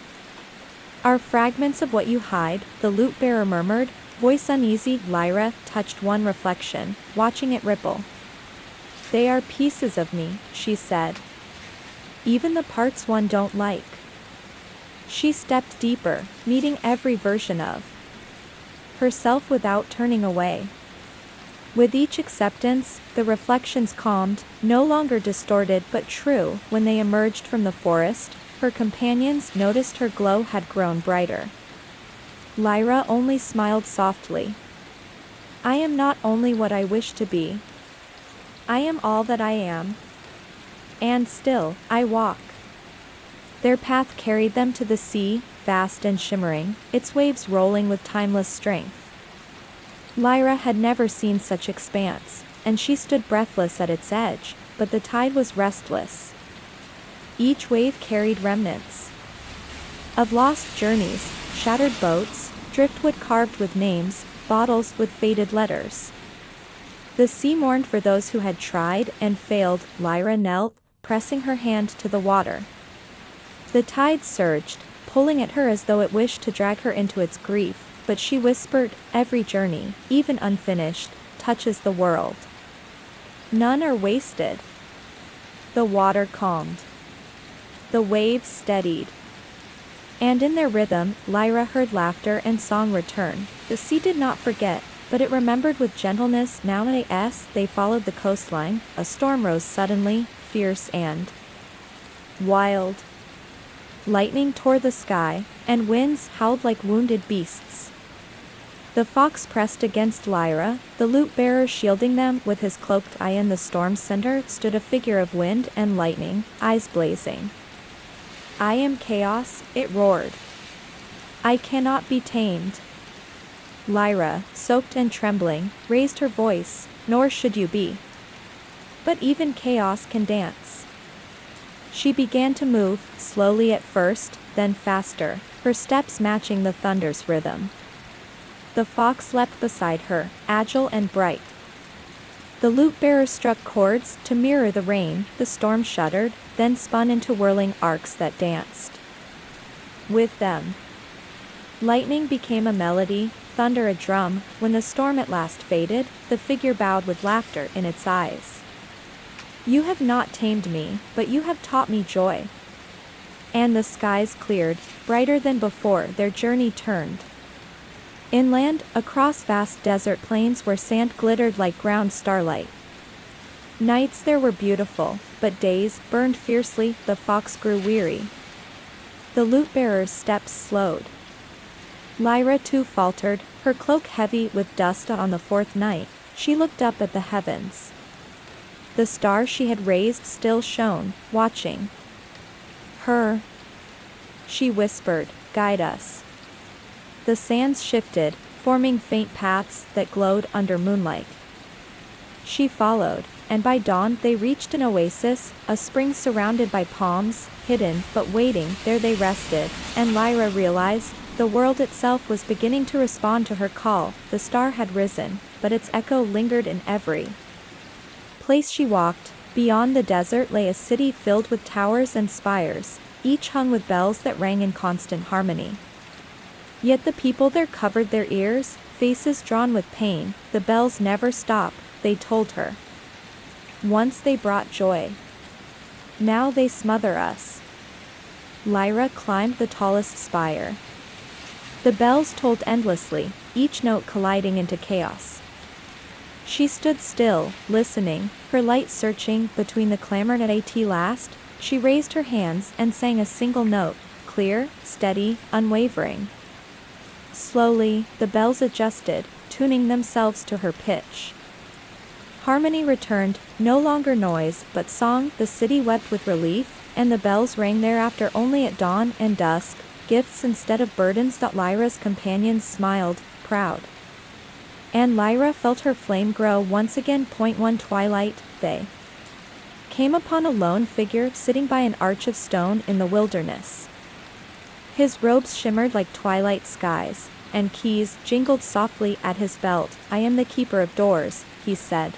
are fragments of what you hide," the lute-bearer murmured, voice uneasy. Lyra touched one reflection, watching it ripple. "They are pieces of me," she said. "Even the parts one don't like." She stepped deeper, meeting every version of herself without turning away. With each acceptance, the reflections calmed, no longer distorted but true. When they emerged from the forest, her companions noticed her glow had grown brighter. Lyra only smiled softly. "I am not only what I wish to be. I am all that I am. And still, I walk." Their path carried them to the sea, vast and shimmering, its waves rolling with timeless strength. Lyra had never seen such expanse, and she stood breathless at its edge, but the tide was restless. Each wave carried remnants of lost journeys, shattered boats, driftwood carved with names, bottles with faded letters. The sea mourned for those who had tried and failed. Lyra knelt, pressing her hand to the water. The tide surged, pulling at her as though it wished to drag her into its grief, but she whispered, "Every journey, even unfinished, touches the world. None are wasted." The water calmed. The waves steadied. And in their rhythm, Lyra heard laughter and song return. The sea did not forget, but it remembered with gentleness. Now as they followed the coastline, a storm rose suddenly, fierce and wild. Lightning tore the sky, and winds howled like wounded beasts. The fox pressed against Lyra, the lute-bearer shielding them with his cloaked eye. In the storm's center stood a figure of wind and lightning, eyes blazing. "I am chaos," it roared. "I cannot be tamed." Lyra, soaked and trembling, raised her voice, "Nor should you be. But even chaos can dance." She began to move, slowly at first, then faster, her steps matching the thunder's rhythm. The fox leapt beside her, agile and bright. The lute-bearer struck chords to mirror the rain. The storm shuddered, then spun into whirling arcs that danced with them. Lightning became a melody, thunder a drum. When the storm at last faded, the figure bowed with laughter in its eyes. "You have not tamed me, but you have taught me joy." And the skies cleared, brighter than before. Their journey turned inland, across vast desert plains where sand glittered like ground starlight. Nights there were beautiful, but days burned fiercely. The fox grew weary. The lute-bearer's steps slowed. Lyra too faltered, her cloak heavy with dust. On the fourth night, she looked up at the heavens. The star she had raised still shone, watching her. She whispered, "Guide us." The sands shifted, forming faint paths that glowed under moonlight. She followed, and by dawn they reached an oasis, a spring surrounded by palms, hidden but waiting. There they rested, and Lyra realized the world itself was beginning to respond to her call. The star had risen, but its echo lingered in every place she walked. Beyond the desert lay a city filled with towers and spires, each hung with bells that rang in constant harmony. Yet the people there covered their ears, faces drawn with pain. "The bells never stop," they told her. "Once they brought joy. Now they smother us." Lyra climbed the tallest spire. The bells tolled endlessly, each note colliding into chaos. She stood still, listening, her light searching between the clamor. At last, she raised her hands and sang a single note, clear, steady, unwavering. Slowly, the bells adjusted, tuning themselves to her pitch. Harmony returned, no longer noise, but song. The city wept with relief, and the bells rang thereafter only at dawn and dusk, gifts instead of burdens. Lyra's companions smiled, proud. And Lyra felt her flame grow once again. 1 Twilight, they came upon a lone figure sitting by an arch of stone in the wilderness. His robes shimmered like twilight skies, and keys jingled softly at his belt. I am the keeper of doors, he said.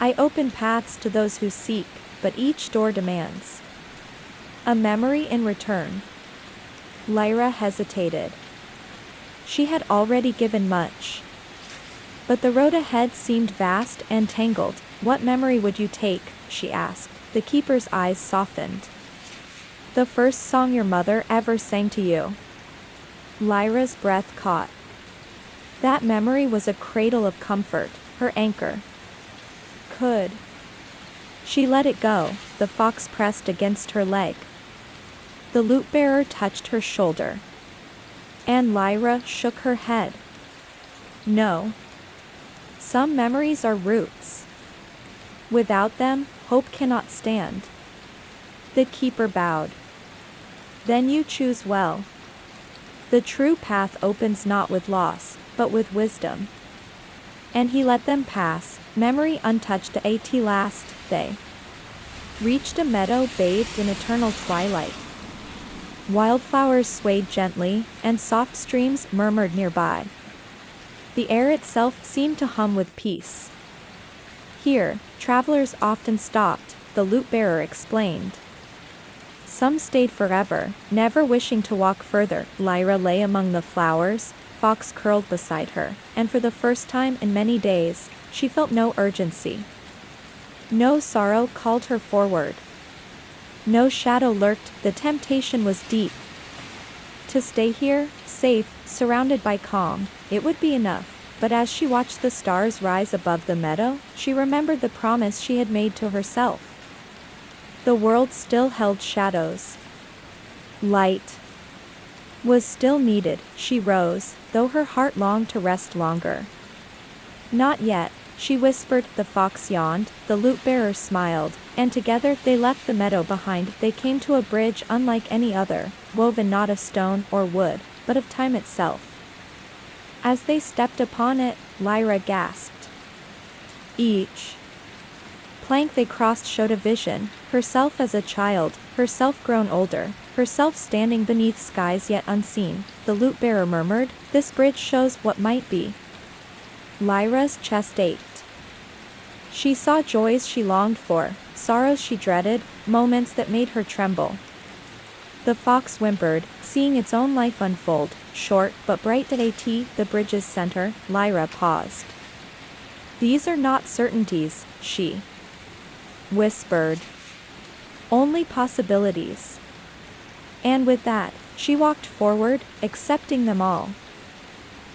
I open paths to those who seek, but each door demands a memory in return. Lyra hesitated. She had already given much. But the road ahead seemed vast and tangled. What memory would you take? She asked. The keeper's eyes softened. The first song your mother ever sang to you. Lyra's breath caught. That memory was a cradle of comfort, her anchor. Could she let it go? The fox pressed against her leg. The lute-bearer touched her shoulder. And Lyra shook her head. No. Some memories are roots. Without them, hope cannot stand. The keeper bowed. Then you choose well. The true path opens not with loss, but with wisdom. And he let them pass, memory untouched. At last, they reached a meadow bathed in eternal twilight. Wildflowers swayed gently, and soft streams murmured nearby. The air itself seemed to hum with peace. Here, travelers often stopped, the lute-bearer explained. Some stayed forever, never wishing to walk further. Lyra lay among the flowers, Fox curled beside her, and for the first time in many days, she felt no urgency. No sorrow called her forward. No shadow lurked. The temptation was deep. To stay here, safe, surrounded by calm, it would be enough. But as she watched the stars rise above the meadow, she remembered the promise she had made to herself. The world still held shadows. Light was still needed. She rose, though her heart longed to rest longer. Not yet, she whispered. The fox yawned, the lute-bearer smiled, and together they left the meadow behind. They came to a bridge unlike any other, woven not of stone or wood, but of time itself. As they stepped upon it, Lyra gasped. Each plank they crossed showed a vision, herself as a child, herself grown older, herself standing beneath skies yet unseen. The lute-bearer murmured, "This bridge shows what might be." Lyra's chest ached. She saw joys she longed for, sorrows she dreaded, moments that made her tremble. The fox whimpered, seeing its own life unfold, short but bright. At the bridge's center, Lyra paused. "These are not certainties," she whispered. "Only possibilities." And with that, she walked forward, accepting them all.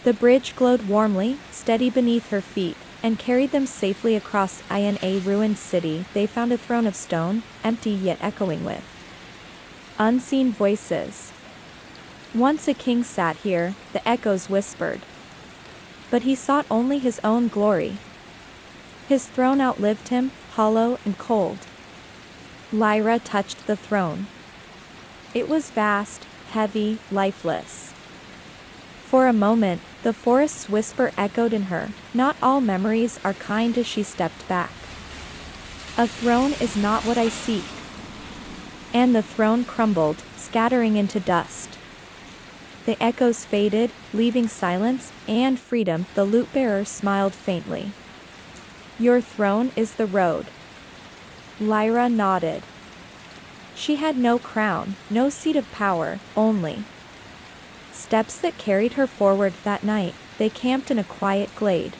The bridge glowed warmly, steady beneath her feet, and carried them safely across a ruined city. They found a throne of stone, empty yet echoing with unseen voices. Once a king sat here, the echoes whispered. But he sought only his own glory. His throne outlived him, hollow and cold. Lyra touched the throne. It was vast, heavy, lifeless. For a moment, the forest's whisper echoed in her. Not all memories are kind. As she stepped back. A throne is not what I seek. And the throne crumbled, scattering into dust. The echoes faded, leaving silence and freedom. The lute-bearer smiled faintly. Your throne is the road. Lyra nodded. She had no crown, no seat of power, only steps that carried her forward. That night, they camped in a quiet glade.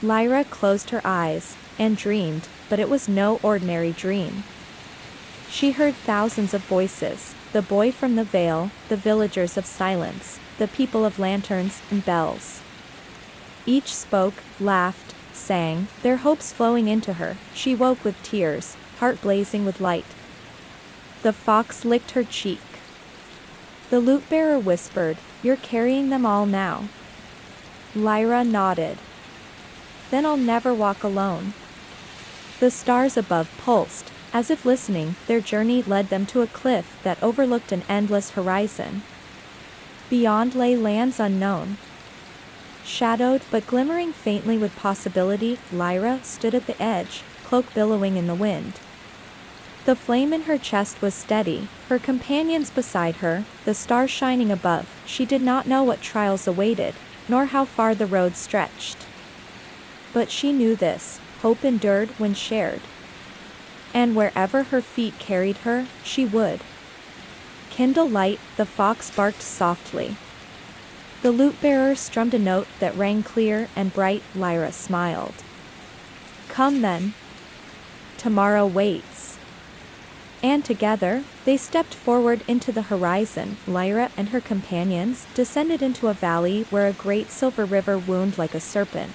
Lyra closed her eyes and dreamed, but it was no ordinary dream. She heard thousands of voices, the boy from the vale, the villagers of silence, the people of lanterns and bells. Each spoke, laughed, sang, their hopes flowing into her. She woke with tears, heart blazing with light. The fox licked her cheek. The lute-bearer whispered, "You're carrying them all now." Lyra nodded. "Then I'll never walk alone." The stars above pulsed, as if listening. Their journey led them to a cliff that overlooked an endless horizon. Beyond lay lands unknown. Shadowed but glimmering faintly with possibility, Lyra stood at the edge, cloak billowing in the wind. The flame in her chest was steady, her companions beside her, the stars shining above. She did not know what trials awaited, nor how far the road stretched. But she knew this: hope endured when shared. And wherever her feet carried her, she would kindle light. The fox barked softly. The lute-bearer strummed a note that rang clear and bright. Lyra smiled. "Come then. Tomorrow waits." And together, they stepped forward into the horizon. Lyra and her companions descended into a valley where a great silver river wound like a serpent.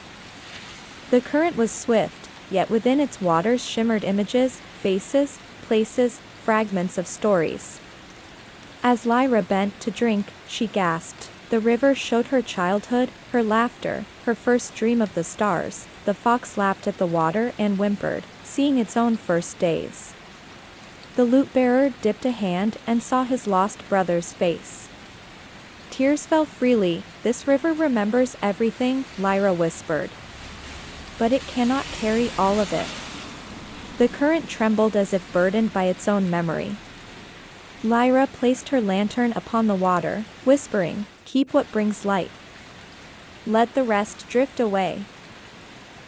The current was swift, yet within its waters shimmered images, faces, places, fragments of stories. As Lyra bent to drink, she gasped. The river showed her childhood, her laughter, her first dream of the stars. The fox lapped at the water and whimpered, seeing its own first days. The lute-bearer dipped a hand and saw his lost brother's face. Tears fell freely. "This river remembers everything," Lyra whispered. "But it cannot carry all of it." The current trembled as if burdened by its own memory. Lyra placed her lantern upon the water, whispering, "Keep what brings light. Let the rest drift away."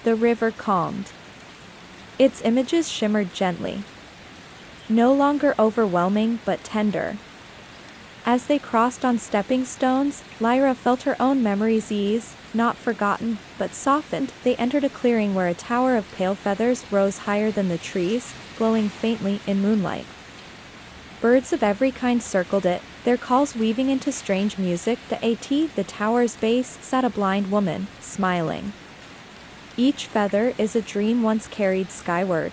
The river calmed. Its images shimmered gently. No longer overwhelming but tender. As they crossed on stepping stones, Lyra felt her own memories ease, not forgotten, but softened. They entered a clearing where a tower of pale feathers rose higher than the trees, glowing faintly in moonlight. Birds of every kind circled it, their calls weaving into strange music. The tower's base sat a blind woman, smiling. Each feather is a dream once carried skyward.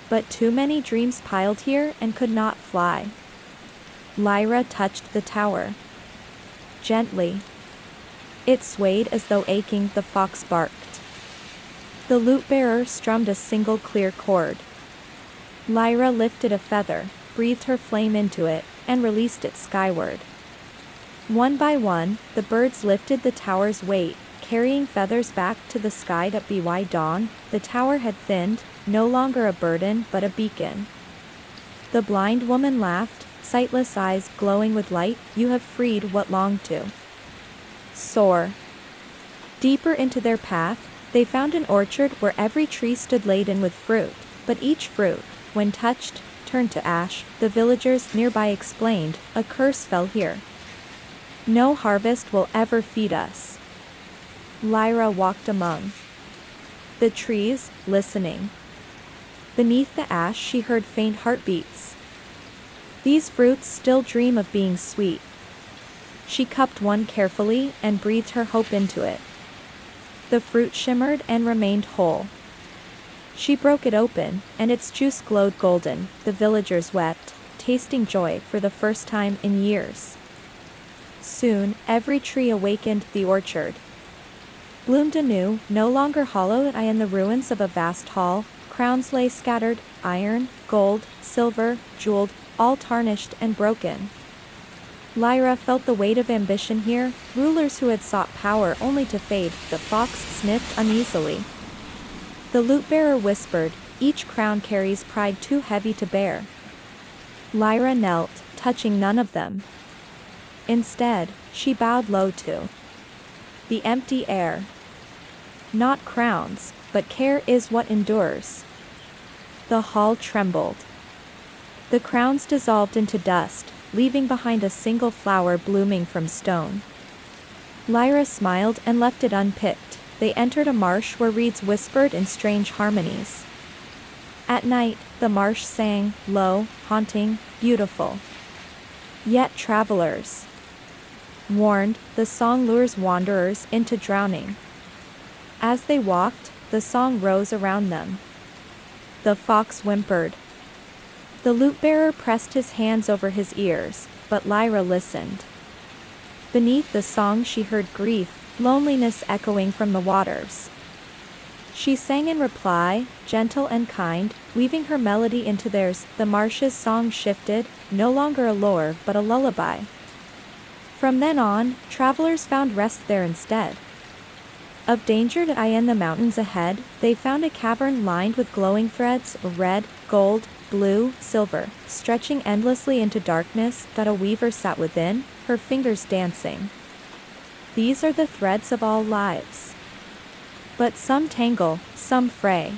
But too many dreams piled here and could not fly. Lyra touched the tower. Gently. It swayed as though aching. The fox barked. The lute-bearer strummed a single clear chord. Lyra lifted a feather, breathed her flame into it, and released it skyward. One by one, the birds lifted the tower's weight, carrying feathers back to the sky. By dawn, the tower had thinned, no longer a burden but a beacon. The blind woman laughed, sightless eyes glowing with light. "You have freed what longed to soar." Deeper into their path, they found an orchard where every tree stood laden with fruit, but each fruit, when touched, turned to ash. The villagers nearby explained, "A curse fell here. No harvest will ever feed us." Lyra walked among the trees, listening. Beneath the ash she heard faint heartbeats. These fruits still dream of being sweet. She cupped one carefully and breathed her hope into it. The fruit shimmered and remained whole. She broke it open, and its juice glowed golden. The villagers wept, tasting joy for the first time in years. Soon, every tree awakened. The orchard bloomed anew, no longer hollow. In the ruins of a vast hall, crowns lay scattered, iron, gold, silver, jeweled, all tarnished and broken. Lyra felt the weight of ambition here, rulers who had sought power only to fade. The fox sniffed uneasily. The lute-bearer whispered, "Each crown carries pride too heavy to bear." Lyra knelt, touching none of them. Instead, she bowed low to the empty air. Not crowns, but care is what endures. The hall trembled. The crowns dissolved into dust, leaving behind a single flower blooming from stone. Lyra smiled and left it unpicked. They entered a marsh where reeds whispered in strange harmonies. At night, the marsh sang, low, haunting, beautiful. Yet travelers warned, the song lures wanderers into drowning. As they walked, the song rose around them. The fox whimpered. The lute-bearer pressed his hands over his ears, but Lyra listened. Beneath the song she heard grief, loneliness echoing from the waters. She sang in reply, gentle and kind, weaving her melody into theirs. The marsh's song shifted, no longer a lure but a lullaby. From then on, travelers found rest there instead. Of danger eye in the mountains ahead, they found a cavern lined with glowing threads of red, gold, blue, silver, stretching endlessly into darkness. That a weaver sat within, her fingers dancing. These are the threads of all lives. But some tangle, some fray.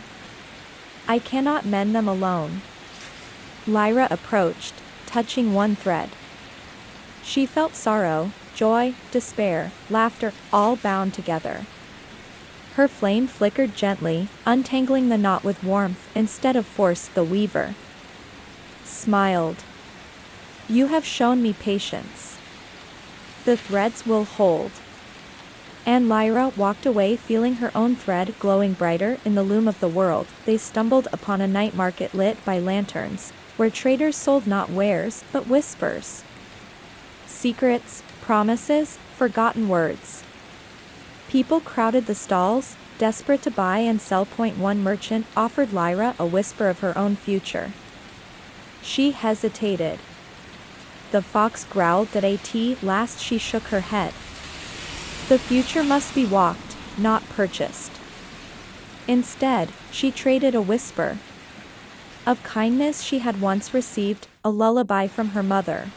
I cannot mend them alone. Lyra approached, touching one thread. She felt sorrow, joy, despair, laughter, all bound together. Her flame flickered gently, untangling the knot with warmth instead of force. The weaver smiled. You have shown me patience. The threads will hold. And Lyra walked away feeling her own thread glowing brighter in the loom of the world. They stumbled upon a night market lit by lanterns, where traders sold not wares, but whispers. Secrets, promises, forgotten words. People crowded the stalls, desperate to buy and sell. One merchant offered Lyra a whisper of her own future. She hesitated. The fox growled that at last she shook her head. The future must be walked, not purchased. Instead, she traded a whisper of kindness she had once received, a lullaby from her mother.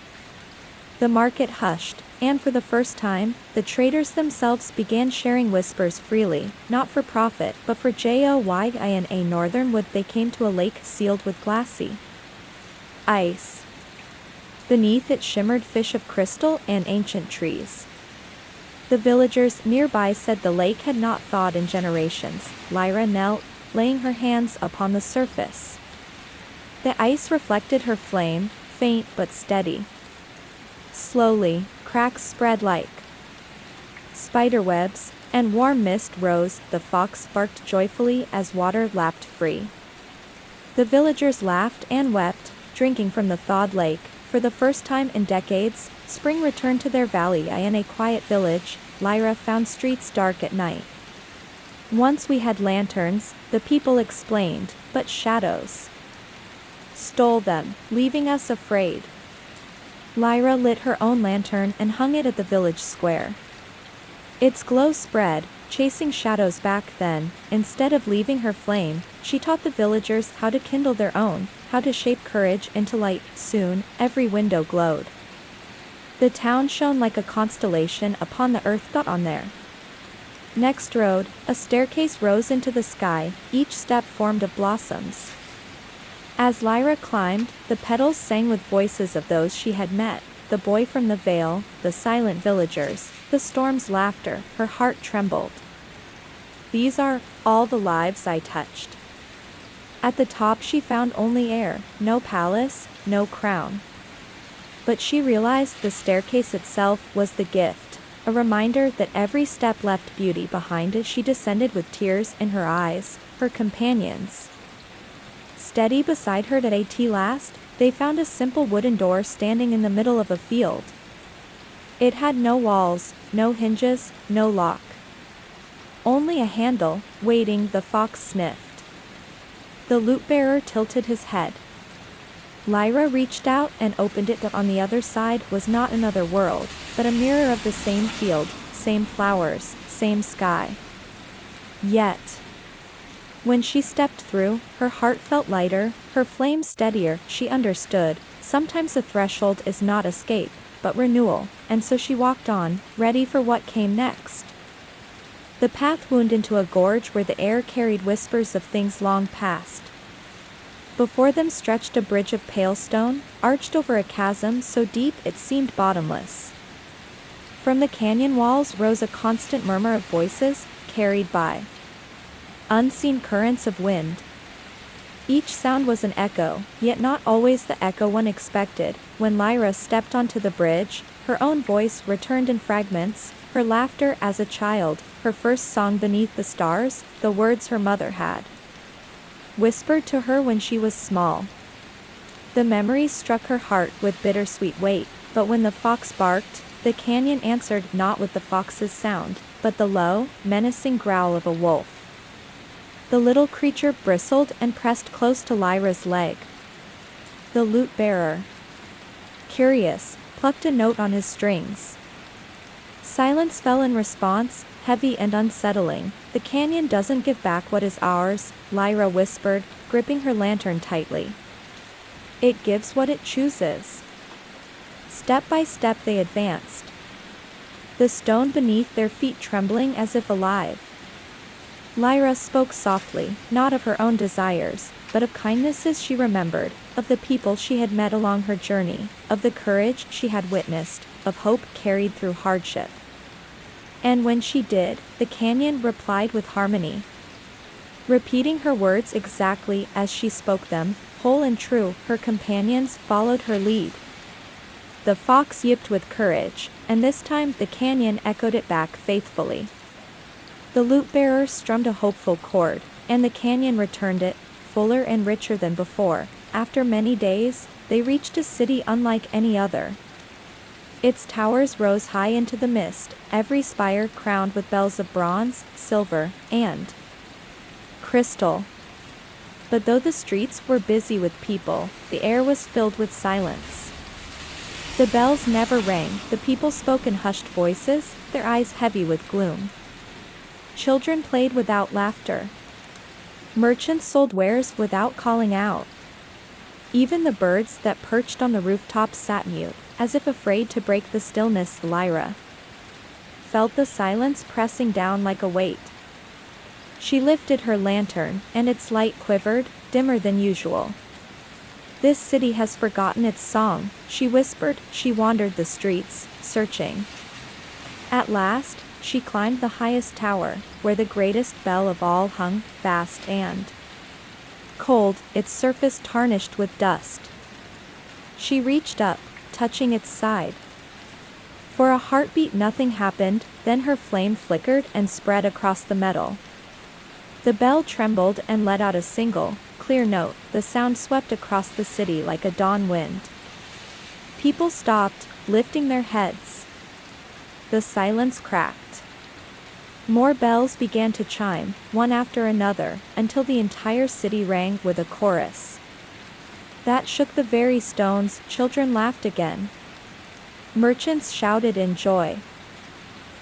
The market hushed, and for the first time, the traders themselves began sharing whispers freely, not for profit, but for joy. In a northern wood they came to a lake sealed with glassy ice. Beneath it shimmered fish of crystal and ancient trees. The villagers nearby said the lake had not thawed in generations. Lyra knelt, laying her hands upon the surface. The ice reflected her flame, faint but steady. Slowly, cracks spread like spiderwebs, and warm mist rose. The fox barked joyfully as water lapped free. The villagers laughed and wept, drinking from the thawed lake. For the first time in decades, spring returned to their valley. In a quiet village, Lyra found streets dark at night. Once we had lanterns, the people explained, but shadows stole them, leaving us afraid. Lyra lit her own lantern and hung it at the village square. Its glow spread, chasing shadows back. Then, instead of leaving her flame, she taught the villagers how to kindle their own, how to shape courage into light. Soon, every window glowed. The town shone like a constellation upon the earth. On their next road, a staircase rose into the sky, each step formed of blossoms. As Lyra climbed, the petals sang with voices of those she had met, the boy from the vale, the silent villagers, the storm's laughter. Her heart trembled. These are all the lives I touched. At the top she found only air, no palace, no crown. But she realized the staircase itself was the gift, a reminder that every step left beauty behind it. She descended with tears in her eyes, her companions steady beside her. At last, they found a simple wooden door standing in the middle of a field. It had no walls, no hinges, no lock. Only a handle, waiting. The fox sniffed. The lute-bearer tilted his head. Lyra reached out and opened it. On the other side was not another world, but a mirror of the same field, same flowers, same sky. Yet, when she stepped through, her heart felt lighter, her flame steadier. She understood, sometimes a threshold is not escape, but renewal, and so she walked on, ready for what came next. The path wound into a gorge where the air carried whispers of things long past. Before them stretched a bridge of pale stone, arched over a chasm so deep it seemed bottomless. From the canyon walls rose a constant murmur of voices, carried by unseen currents of wind. Each sound was an echo, yet not always the echo one expected. When Lyra stepped onto the bridge, her own voice returned in fragments, her laughter as a child, her first song beneath the stars, the words her mother had whispered to her when she was small. The memories struck her heart with bittersweet weight, but when the fox barked, the canyon answered not with the fox's sound, but the low, menacing growl of a wolf. The little creature bristled and pressed close to Lyra's leg. The lute-bearer, curious, plucked a note on his strings. Silence fell in response, heavy and unsettling. The canyon doesn't give back what is ours, Lyra whispered, gripping her lantern tightly. It gives what it chooses. Step by step they advanced, the stone beneath their feet trembling as if alive. Lyra spoke softly, not of her own desires, but of kindnesses she remembered, of the people she had met along her journey, of the courage she had witnessed, of hope carried through hardship. And when she did, the canyon replied with harmony, repeating her words exactly as she spoke them, whole and true. Her companions followed her lead. The fox yipped with courage, and this time the canyon echoed it back faithfully. The lute-bearer strummed a hopeful chord, and the canyon returned it, fuller and richer than before. After many days, they reached a city unlike any other. Its towers rose high into the mist, every spire crowned with bells of bronze, silver, and crystal. But though the streets were busy with people, the air was filled with silence. The bells never rang, the people spoke in hushed voices, their eyes heavy with gloom. Children played without laughter. Merchants sold wares without calling out. Even the birds that perched on the rooftops sat mute, as if afraid to break the stillness. Lyra felt the silence pressing down like a weight. She lifted her lantern, and its light quivered, dimmer than usual. This city has forgotten its song, she whispered. She wandered the streets, searching. At last, she climbed the highest tower, where the greatest bell of all hung, vast and cold, its surface tarnished with dust. She reached up, touching its side. For a heartbeat nothing happened, then her flame flickered and spread across the metal. The bell trembled and let out a single, clear note. The sound swept across the city like a dawn wind. People stopped, lifting their heads. The silence cracked. More bells began to chime, one after another, until the entire city rang with a chorus that shook the very stones. Children laughed again. Merchants shouted in joy.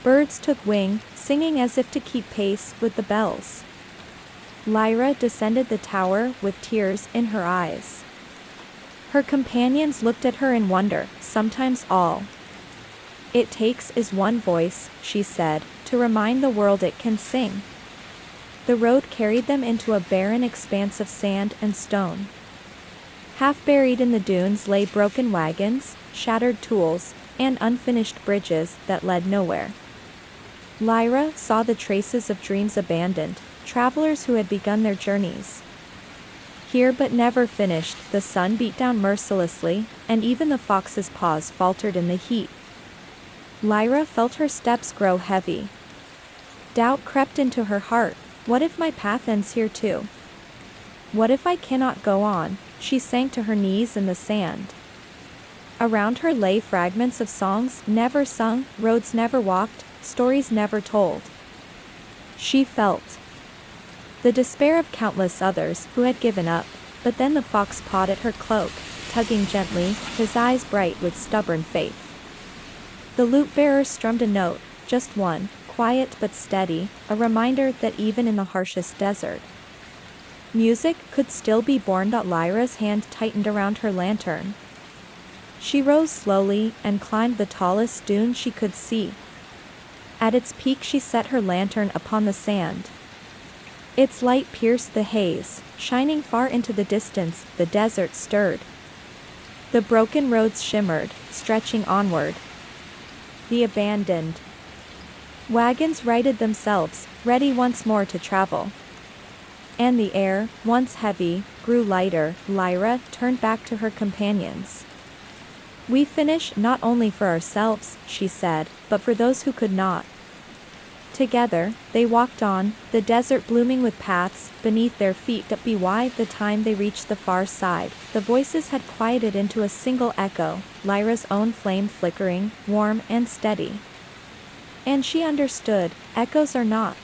Birds took wing, singing as if to keep pace with the bells. Lyra descended the tower with tears in her eyes. Her companions looked at her in wonder, sometimes all it takes is one voice, she said, to remind the world it can sing. The road carried them into a barren expanse of sand and stone. Half buried in the dunes lay broken wagons, shattered tools, and unfinished bridges that led nowhere. Lyra saw the traces of dreams abandoned, travelers who had begun their journeys here but never finished. The sun beat down mercilessly, and even the fox's paws faltered in the heat. Lyra felt her steps grow heavy. Doubt crept into her heart. What if my path ends here too? What if I cannot go on? She sank to her knees in the sand. Around her lay fragments of songs never sung, roads never walked, stories never told. She felt the despair of countless others who had given up, but then the fox pawed at her cloak, tugging gently, his eyes bright with stubborn faith. The lute-bearer strummed a note, just one, quiet but steady, a reminder that even in the harshest desert, music could still be born. Lyra's hand tightened around her lantern. She rose slowly and climbed the tallest dune she could see. At its peak she set her lantern upon the sand. Its light pierced the haze, shining far into the distance. The desert stirred. The broken roads shimmered, stretching onward. The abandoned wagons righted themselves, ready once more to travel. And the air, once heavy, grew lighter. Lyra turned back to her companions. "We finish not only for ourselves," she said, "but for those who could not." Together, they walked on, the desert blooming with paths beneath their feet. By the time they reached the far side, the voices had quieted into a single echo, Lyra's own flame flickering, warm and steady. And she understood, echoes are not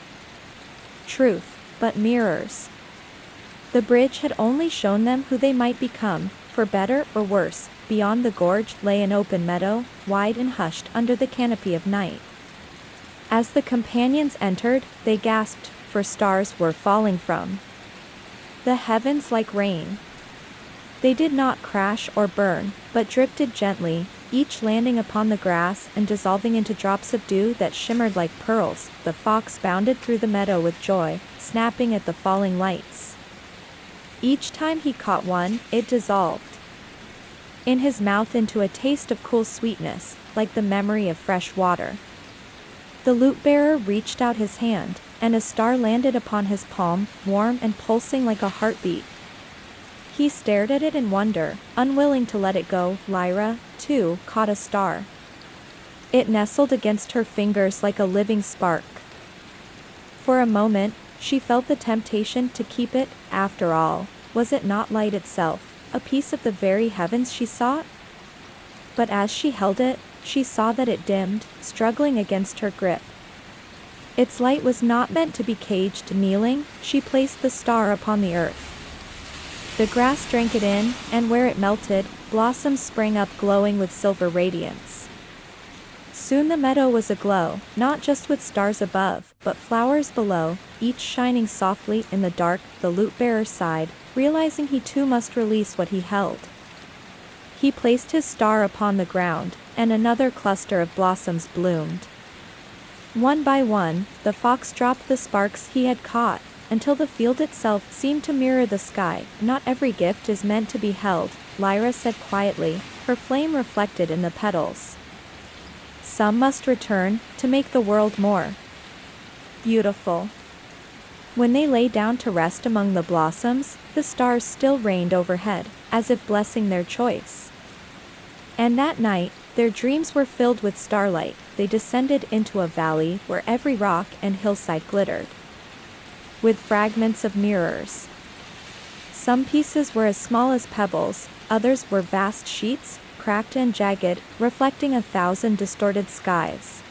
truth, but mirrors. The bridge had only shown them who they might become, for better or worse. Beyond the gorge lay an open meadow, wide and hushed under the canopy of night. As the companions entered, they gasped, for stars were falling from the heavens like rain. They did not crash or burn, but drifted gently, each landing upon the grass and dissolving into drops of dew that shimmered like pearls. The fox bounded through the meadow with joy, snapping at the falling lights. Each time he caught one, it dissolved in his mouth into a taste of cool sweetness, like the memory of fresh water. The lute-bearer reached out his hand, and a star landed upon his palm, warm and pulsing like a heartbeat. He stared at it in wonder, unwilling to let it go. Lyra, too, caught a star. It nestled against her fingers like a living spark. For a moment, she felt the temptation to keep it. After all, was it not light itself, a piece of the very heavens she sought? But as she held it, she saw that it dimmed, struggling against her grip. Its light was not meant to be caged. Kneeling, she placed the star upon the earth. The grass drank it in, and where it melted, blossoms sprang up glowing with silver radiance. Soon the meadow was aglow, not just with stars above, but flowers below, each shining softly in the dark. The lute-bearer sighed, realizing he too must release what he held. He placed his star upon the ground, and another cluster of blossoms bloomed. One by one, the fox dropped the sparks he had caught, until the field itself seemed to mirror the sky. "Not every gift is meant to be held," Lyra said quietly, her flame reflected in the petals. "Some must return, to make the world more beautiful." When they lay down to rest among the blossoms, the stars still reigned overhead, as if blessing their choice. And that night, their dreams were filled with starlight. They descended into a valley where every rock and hillside glittered with fragments of mirrors. Some pieces were as small as pebbles, others were vast sheets, cracked and jagged, reflecting 1,000 distorted skies.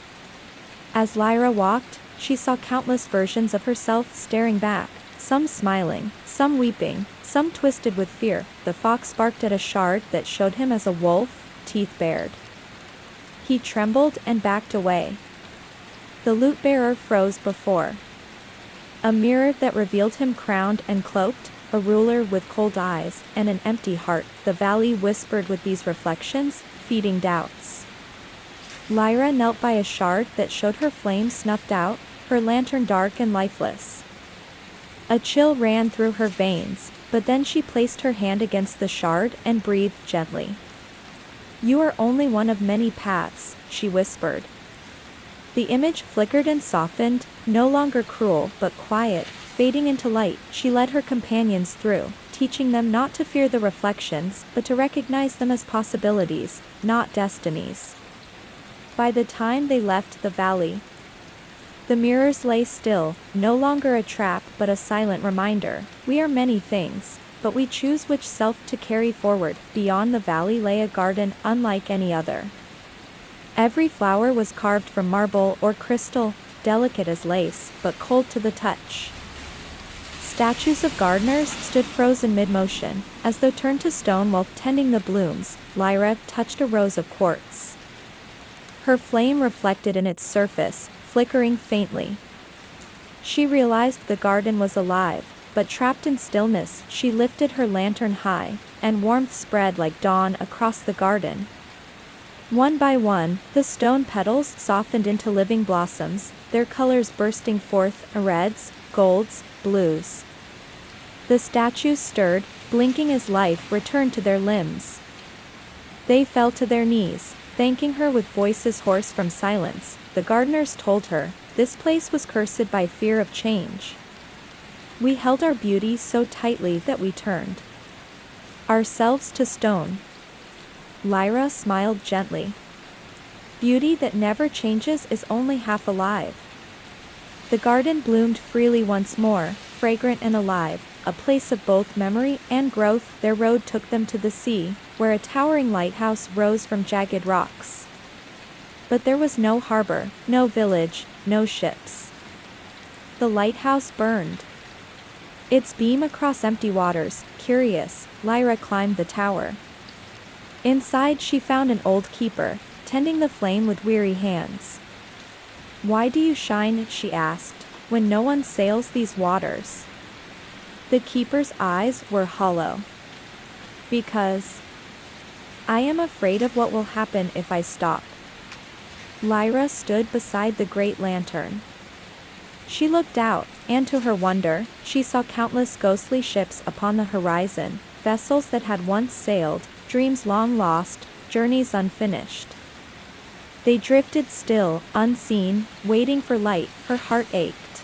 As Lyra walked, she saw countless versions of herself staring back, some smiling, some weeping, some twisted with fear. The fox barked at a shard that showed him as a wolf, teeth bared. He trembled and backed away. The lute-bearer froze before a mirror that revealed him crowned and cloaked, a ruler with cold eyes and an empty heart. The valley whispered with these reflections, feeding doubts. Lyra knelt by a shard that showed her flame snuffed out, her lantern dark and lifeless. A chill ran through her veins, but then she placed her hand against the shard and breathed gently. "You are only one of many paths," she whispered. The image flickered and softened, no longer cruel but quiet, fading into light. She led her companions through, teaching them not to fear the reflections, but to recognize them as possibilities, not destinies. By the time they left the valley, the mirrors lay still, no longer a trap but a silent reminder. We are many things, but we choose which self to carry forward. Beyond the valley lay a garden unlike any other. Every flower was carved from marble or crystal, delicate as lace, but cold to the touch. Statues of gardeners stood frozen mid-motion, as though turned to stone while tending the blooms. Lyra touched a rose of quartz. Her flame reflected in its surface, flickering faintly. She realized the garden was alive, but trapped in stillness. She lifted her lantern high, and warmth spread like dawn across the garden. One by one, the stone petals softened into living blossoms, their colors bursting forth, reds, golds, blues. The statues stirred, blinking as life returned to their limbs. They fell to their knees, thanking her with voices hoarse from silence. The gardeners told her, this place was cursed by fear of change. We held our beauty so tightly that we turned ourselves to stone. Lyra smiled gently. Beauty that never changes is only half alive. The garden bloomed freely once more, fragrant and alive, a place of both memory and growth. Their road took them to the sea, where a towering lighthouse rose from jagged rocks. But there was no harbor, no village, no ships. The lighthouse burned its beam across empty waters. Curious, Lyra climbed the tower. Inside she found an old keeper, tending the flame with weary hands. "Why do you shine?" she asked, "when no one sails these waters?" The keeper's eyes were hollow. "Because I am afraid of what will happen if I stop." Lyra stood beside the great lantern. She looked out, and to her wonder, she saw countless ghostly ships upon the horizon, vessels that had once sailed, dreams long lost, journeys unfinished. They drifted still, unseen, waiting for light. Her heart ached.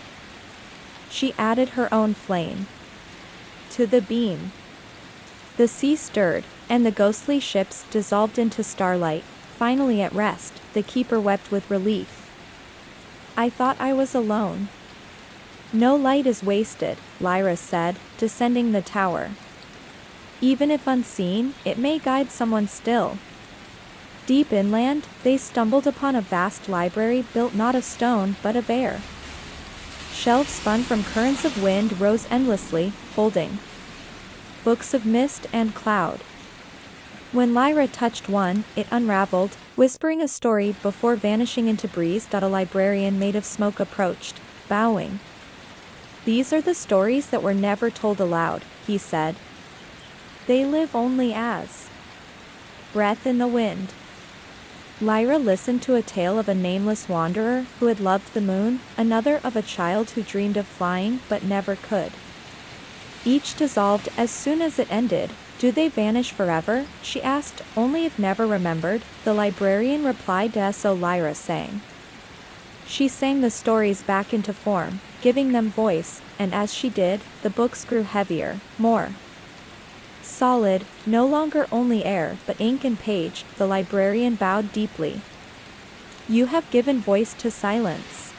She added her own flame to the beam. The sea stirred, and the ghostly ships dissolved into starlight. Finally at rest, the keeper wept with relief. "I thought I was alone." "No light is wasted," Lyra said, descending the tower. "Even if unseen, it may guide someone still." Deep inland, they stumbled upon a vast library built not of stone but of air. Shelves spun from currents of wind rose endlessly, holding books of mist and cloud. When Lyra touched one, it unraveled, whispering a story before vanishing into breeze. A librarian made of smoke approached, bowing. "These are the stories that were never told aloud," he said. "They live only as breath in the wind." Lyra listened to a tale of a nameless wanderer who had loved the moon, another of a child who dreamed of flying but never could. Each dissolved as soon as it ended. "Do they vanish forever?" she asked. "Only if never remembered," the librarian replied. So Lyra sang. She sang the stories back into form, giving them voice, and as she did, the books grew heavier, more solid, no longer only air but ink and page. The librarian bowed deeply. "You have given voice to silence."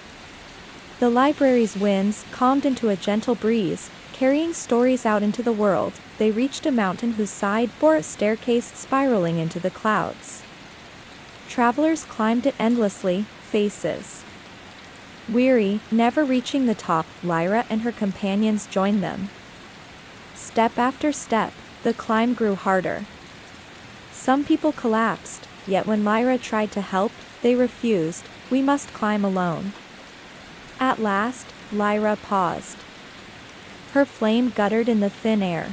The library's winds calmed into a gentle breeze, carrying stories out into the world. They reached a mountain whose side bore a staircase spiraling into the clouds. Travelers climbed it endlessly, faces weary, never reaching the top. Lyra and her companions joined them. Step after step, the climb grew harder. Some people collapsed, yet when Lyra tried to help, they refused. "We must climb alone." At last, Lyra paused. Her flame guttered in the thin air.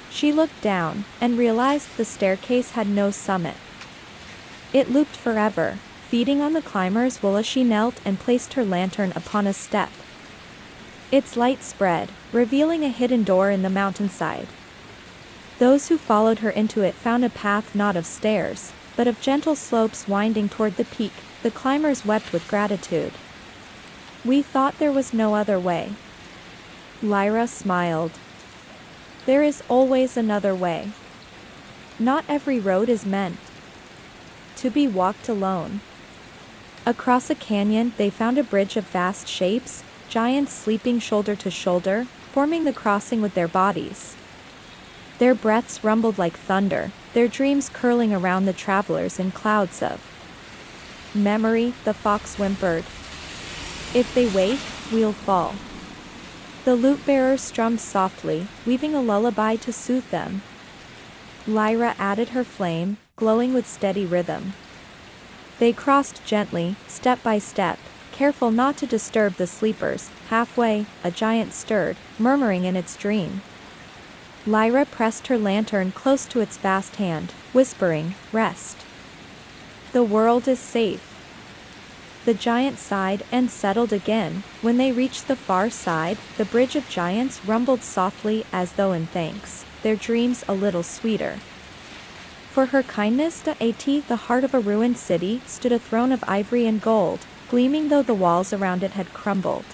She looked down, and realized the staircase had no summit. It looped forever, feeding on the climbers. While she knelt and placed her lantern upon a step. Its light spread, revealing a hidden door in the mountainside. Those who followed her into it found a path not of stairs, but of gentle slopes winding toward the peak. The climbers wept with gratitude. "We thought there was no other way." Lyra smiled. "There is always another way. Not every road is meant to be walked alone." Across a canyon, they found a bridge of vast shapes, giants sleeping shoulder to shoulder, forming the crossing with their bodies. Their breaths rumbled like thunder, their dreams curling around the travelers in clouds of memory. The fox whimpered. "If they wake, we'll fall." The lute-bearer strummed softly, weaving a lullaby to soothe them. Lyra added her flame, glowing with steady rhythm. They crossed gently, step by step, careful not to disturb the sleepers. Halfway, a giant stirred, murmuring in its dream. Lyra pressed her lantern close to its vast hand, whispering, "Rest. The world is safe." The giant sighed and settled again. When they reached the far side, the bridge of giants rumbled softly as though in thanks, their dreams a little sweeter. For her kindness to the heart of a ruined city stood a throne of ivory and gold, gleaming though the walls around it had crumbled.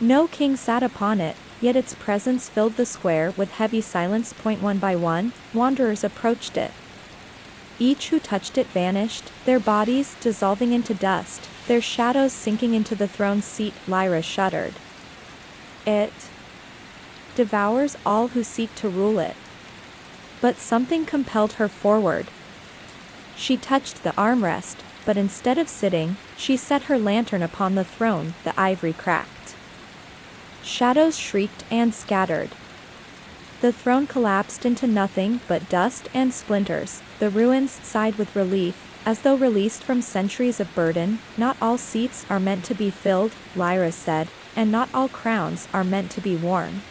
No king sat upon it, yet its presence filled the square with heavy silence. One by one, wanderers approached it. Each who touched it vanished, their bodies dissolving into dust, their shadows sinking into the throne's seat. Lyra shuddered. It devours all who seek to rule it. But something compelled her forward. She touched the armrest, but instead of sitting, she set her lantern upon the throne. The ivory cracked. Shadows shrieked and scattered. The throne collapsed into nothing but dust and splinters. The ruins sighed with relief, as though released from centuries of burden. Not all seats are meant to be filled, Lyra said, and not all crowns are meant to be worn.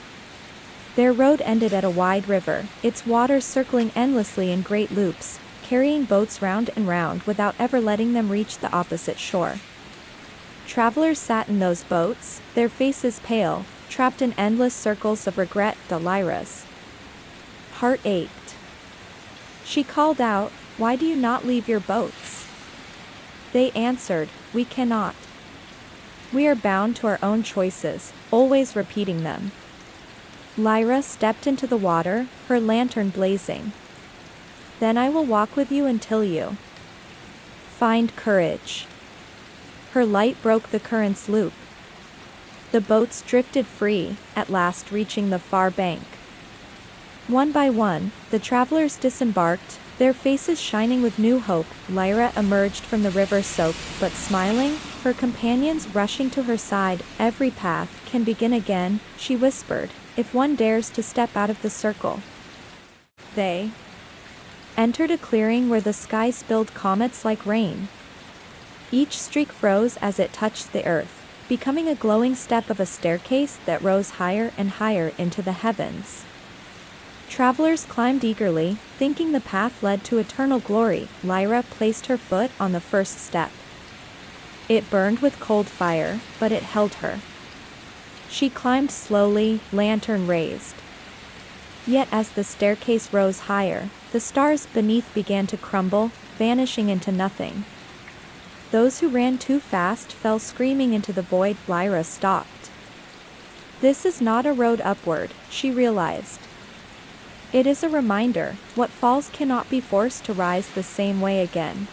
Their road ended at a wide river, its waters circling endlessly in great loops, carrying boats round and round without ever letting them reach the opposite shore. Travelers sat in those boats, their faces pale, trapped in endless circles of regret. Lyra's heart ached. She called out, "Why do you not leave your boats?" They answered, "We cannot. We are bound to our own choices," always repeating them. Lyra stepped into the water, her lantern blazing. "Then I will walk with you until you find courage." Her light broke the current's loop. The boats drifted free, at last reaching the far bank. One by one, the travelers disembarked, their faces shining with new hope. Lyra emerged from the river soaked, but smiling, her companions rushing to her side. "Every path can begin again," she whispered, "if one dares to step out of the circle." They entered a clearing where the sky spilled comets like rain. Each streak froze as it touched the earth, becoming a glowing step of a staircase that rose higher and higher into the heavens. Travelers climbed eagerly, thinking the path led to eternal glory. Lyra placed her foot on the first step. It burned with cold fire, but it held her. She climbed slowly, lantern raised. Yet as the staircase rose higher, the stars beneath began to crumble, vanishing into nothing. Those who ran too fast fell screaming into the void. Lyra stopped. This is not a road upward, she realized. It is a reminder, what falls cannot be forced to rise the same way again.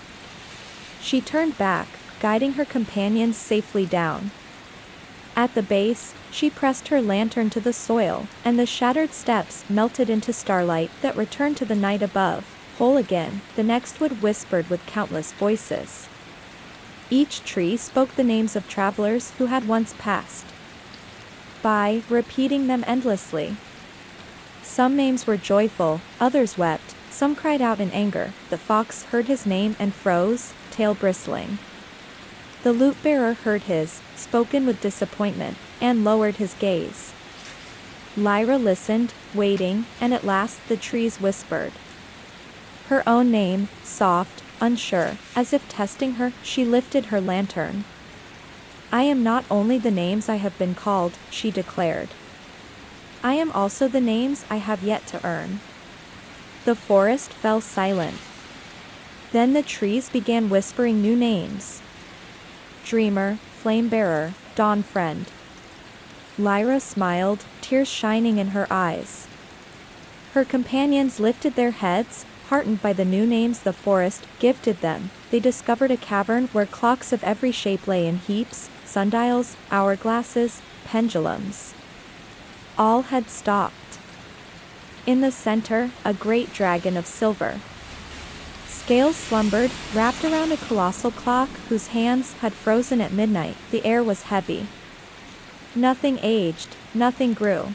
She turned back, guiding her companions safely down. At the base, she pressed her lantern to the soil, and the shattered steps melted into starlight that returned to the night above. Whole again, the next wood whispered with countless voices. Each tree spoke the names of travelers who had once passed by, repeating them endlessly. Some names were joyful, others wept, some cried out in anger. The fox heard his name and froze, tail bristling. The lute-bearer heard his, spoken with disappointment, and lowered his gaze. Lyra listened, waiting, and at last the trees whispered her own name, soft, unsure, as if testing her. She lifted her lantern. "I am not only the names I have been called," she declared. "I am also the names I have yet to earn." The forest fell silent. Then the trees began whispering new names. Dreamer, flame-bearer, dawn friend. Lyra smiled, tears shining in her eyes. Her companions lifted their heads, heartened by the new names the forest gifted them. They discovered a cavern where clocks of every shape lay in heaps, sundials, hourglasses, pendulums. All had stopped. In the center, a great dragon of silver scales slumbered, wrapped around a colossal clock whose hands had frozen at midnight. The air was heavy. Nothing aged, nothing grew.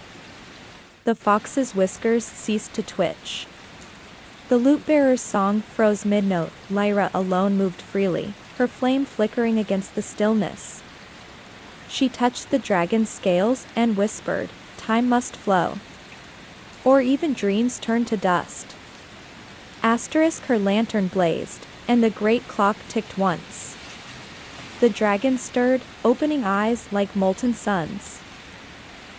The fox's whiskers ceased to twitch. The lute-bearer's song froze mid-note. Lyra alone moved freely, her flame flickering against the stillness. She touched the dragon's scales and whispered, "Time must flow, or even dreams turn to dust." Her lantern blazed, and the great clock ticked once. The dragon stirred, opening eyes like molten suns.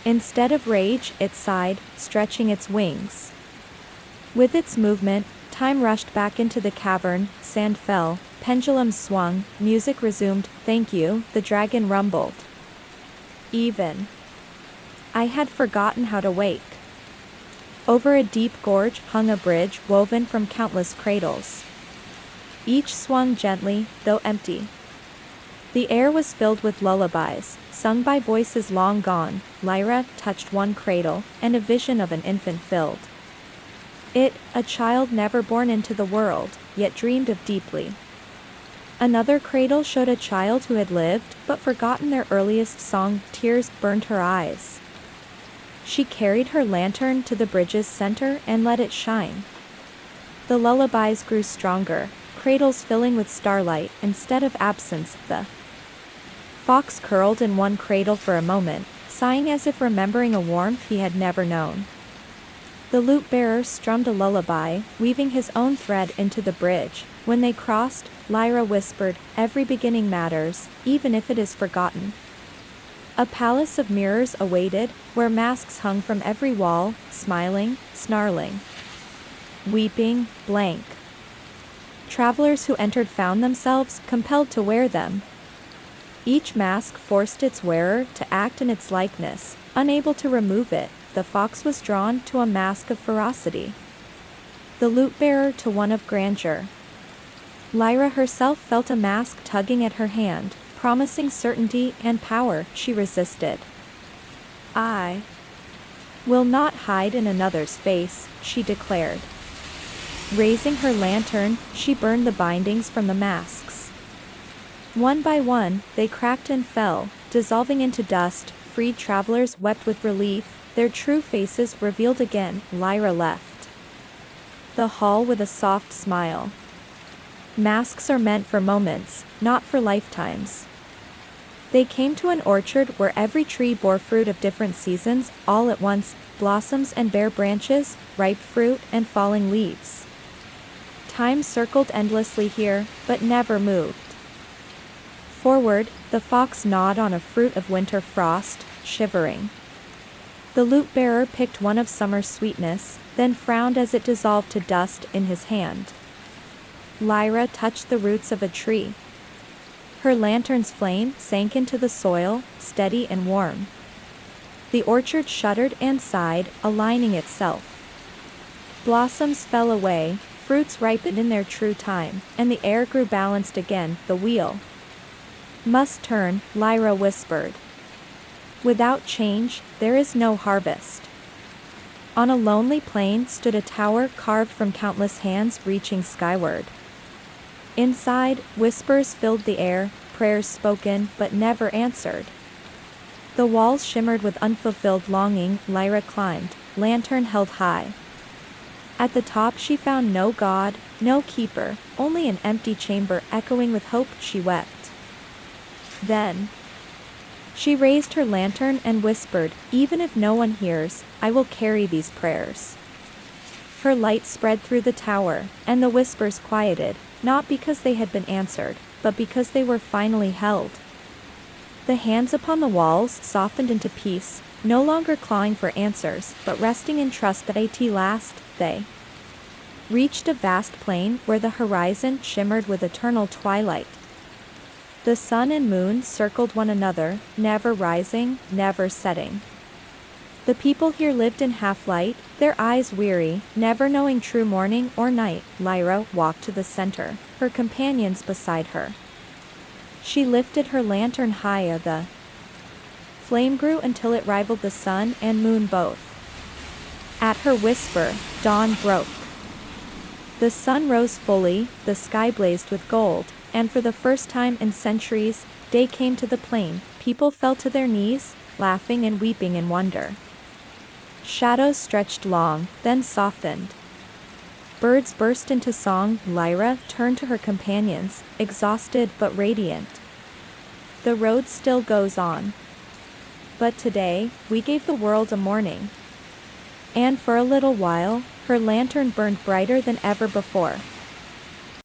Instead of rage, it sighed, stretching its wings. With its movement, time rushed back into the cavern, sand fell, pendulums swung, music resumed. "Thank you," the dragon rumbled. Even I had forgotten how to wake. Over a deep gorge hung a bridge woven from countless cradles. Each swung gently, though empty. The air was filled with lullabies, sung by voices long gone. Lyra touched one cradle, and a vision of an infant filled it, a child never born into the world, yet dreamed of deeply. Another cradle showed a child who had lived, but forgotten their earliest song. Tears burned her eyes. She carried her lantern to the bridge's center and let it shine. The lullabies grew stronger, cradles filling with starlight instead of absence. The fox curled in one cradle for a moment, sighing as if remembering a warmth he had never known. The lute-bearer strummed a lullaby, weaving his own thread into the bridge. When they crossed, Lyra whispered, "Every beginning matters, even if it is forgotten." A palace of mirrors awaited, where masks hung from every wall, smiling, snarling, weeping, blank. Travelers who entered found themselves compelled to wear them. Each mask forced its wearer to act in its likeness. Unable to remove it, the fox was drawn to a mask of ferocity, the lute-bearer to one of grandeur. Lyra herself felt a mask tugging at her hand, promising certainty and power. She resisted. "I will not hide in another's face," she declared. Raising her lantern, she burned the bindings from the masks. One by one, they cracked and fell, dissolving into dust. Freed travelers wept with relief, their true faces revealed again. Lyra left the hall with a soft smile. Masks are meant for moments, not for lifetimes. They came to an orchard where every tree bore fruit of different seasons, all at once, blossoms and bare branches, ripe fruit and falling leaves. Time circled endlessly here, but never moved forward. The fox gnawed on a fruit of winter frost, shivering. The lute-bearer picked one of summer's sweetness, then frowned as it dissolved to dust in his hand. Lyra touched the roots of a tree. Her lantern's flame sank into the soil, steady and warm. The orchard shuddered and sighed, aligning itself. Blossoms fell away, fruits ripened in their true time, and the air grew balanced again. "The wheel must turn," Lyra whispered. "Without change, there is no harvest." On a lonely plain stood a tower carved from countless hands reaching skyward. Inside, whispers filled the air, prayers spoken but never answered. The walls shimmered with unfulfilled longing. Lyra climbed, lantern held high. At the top she found no god, no keeper, only an empty chamber echoing with hope. She wept. Then she raised her lantern and whispered, "Even if no one hears, I will carry these prayers." Her light spread through the tower, and the whispers quieted, not because they had been answered, but because they were finally held. The hands upon the walls softened into peace, no longer clawing for answers, but resting in trust that at last, they reached a vast plain where the horizon shimmered with eternal twilight. The sun and moon circled one another, never rising, never setting. The people here lived in half-light, their eyes weary, never knowing true morning or night. Lyra walked to the center, her companions beside her. She lifted her lantern high. The flame grew until it rivaled the sun and moon both. At her whisper, dawn broke. The sun rose fully, the sky blazed with gold, and for the first time in centuries, day came to the plain. People fell to their knees, laughing and weeping in wonder. Shadows stretched long, then softened. Birds burst into song. Lyra turned to her companions, exhausted but radiant. "The road still goes on. But today, we gave the world a morning." And for a little while, her lantern burned brighter than ever before.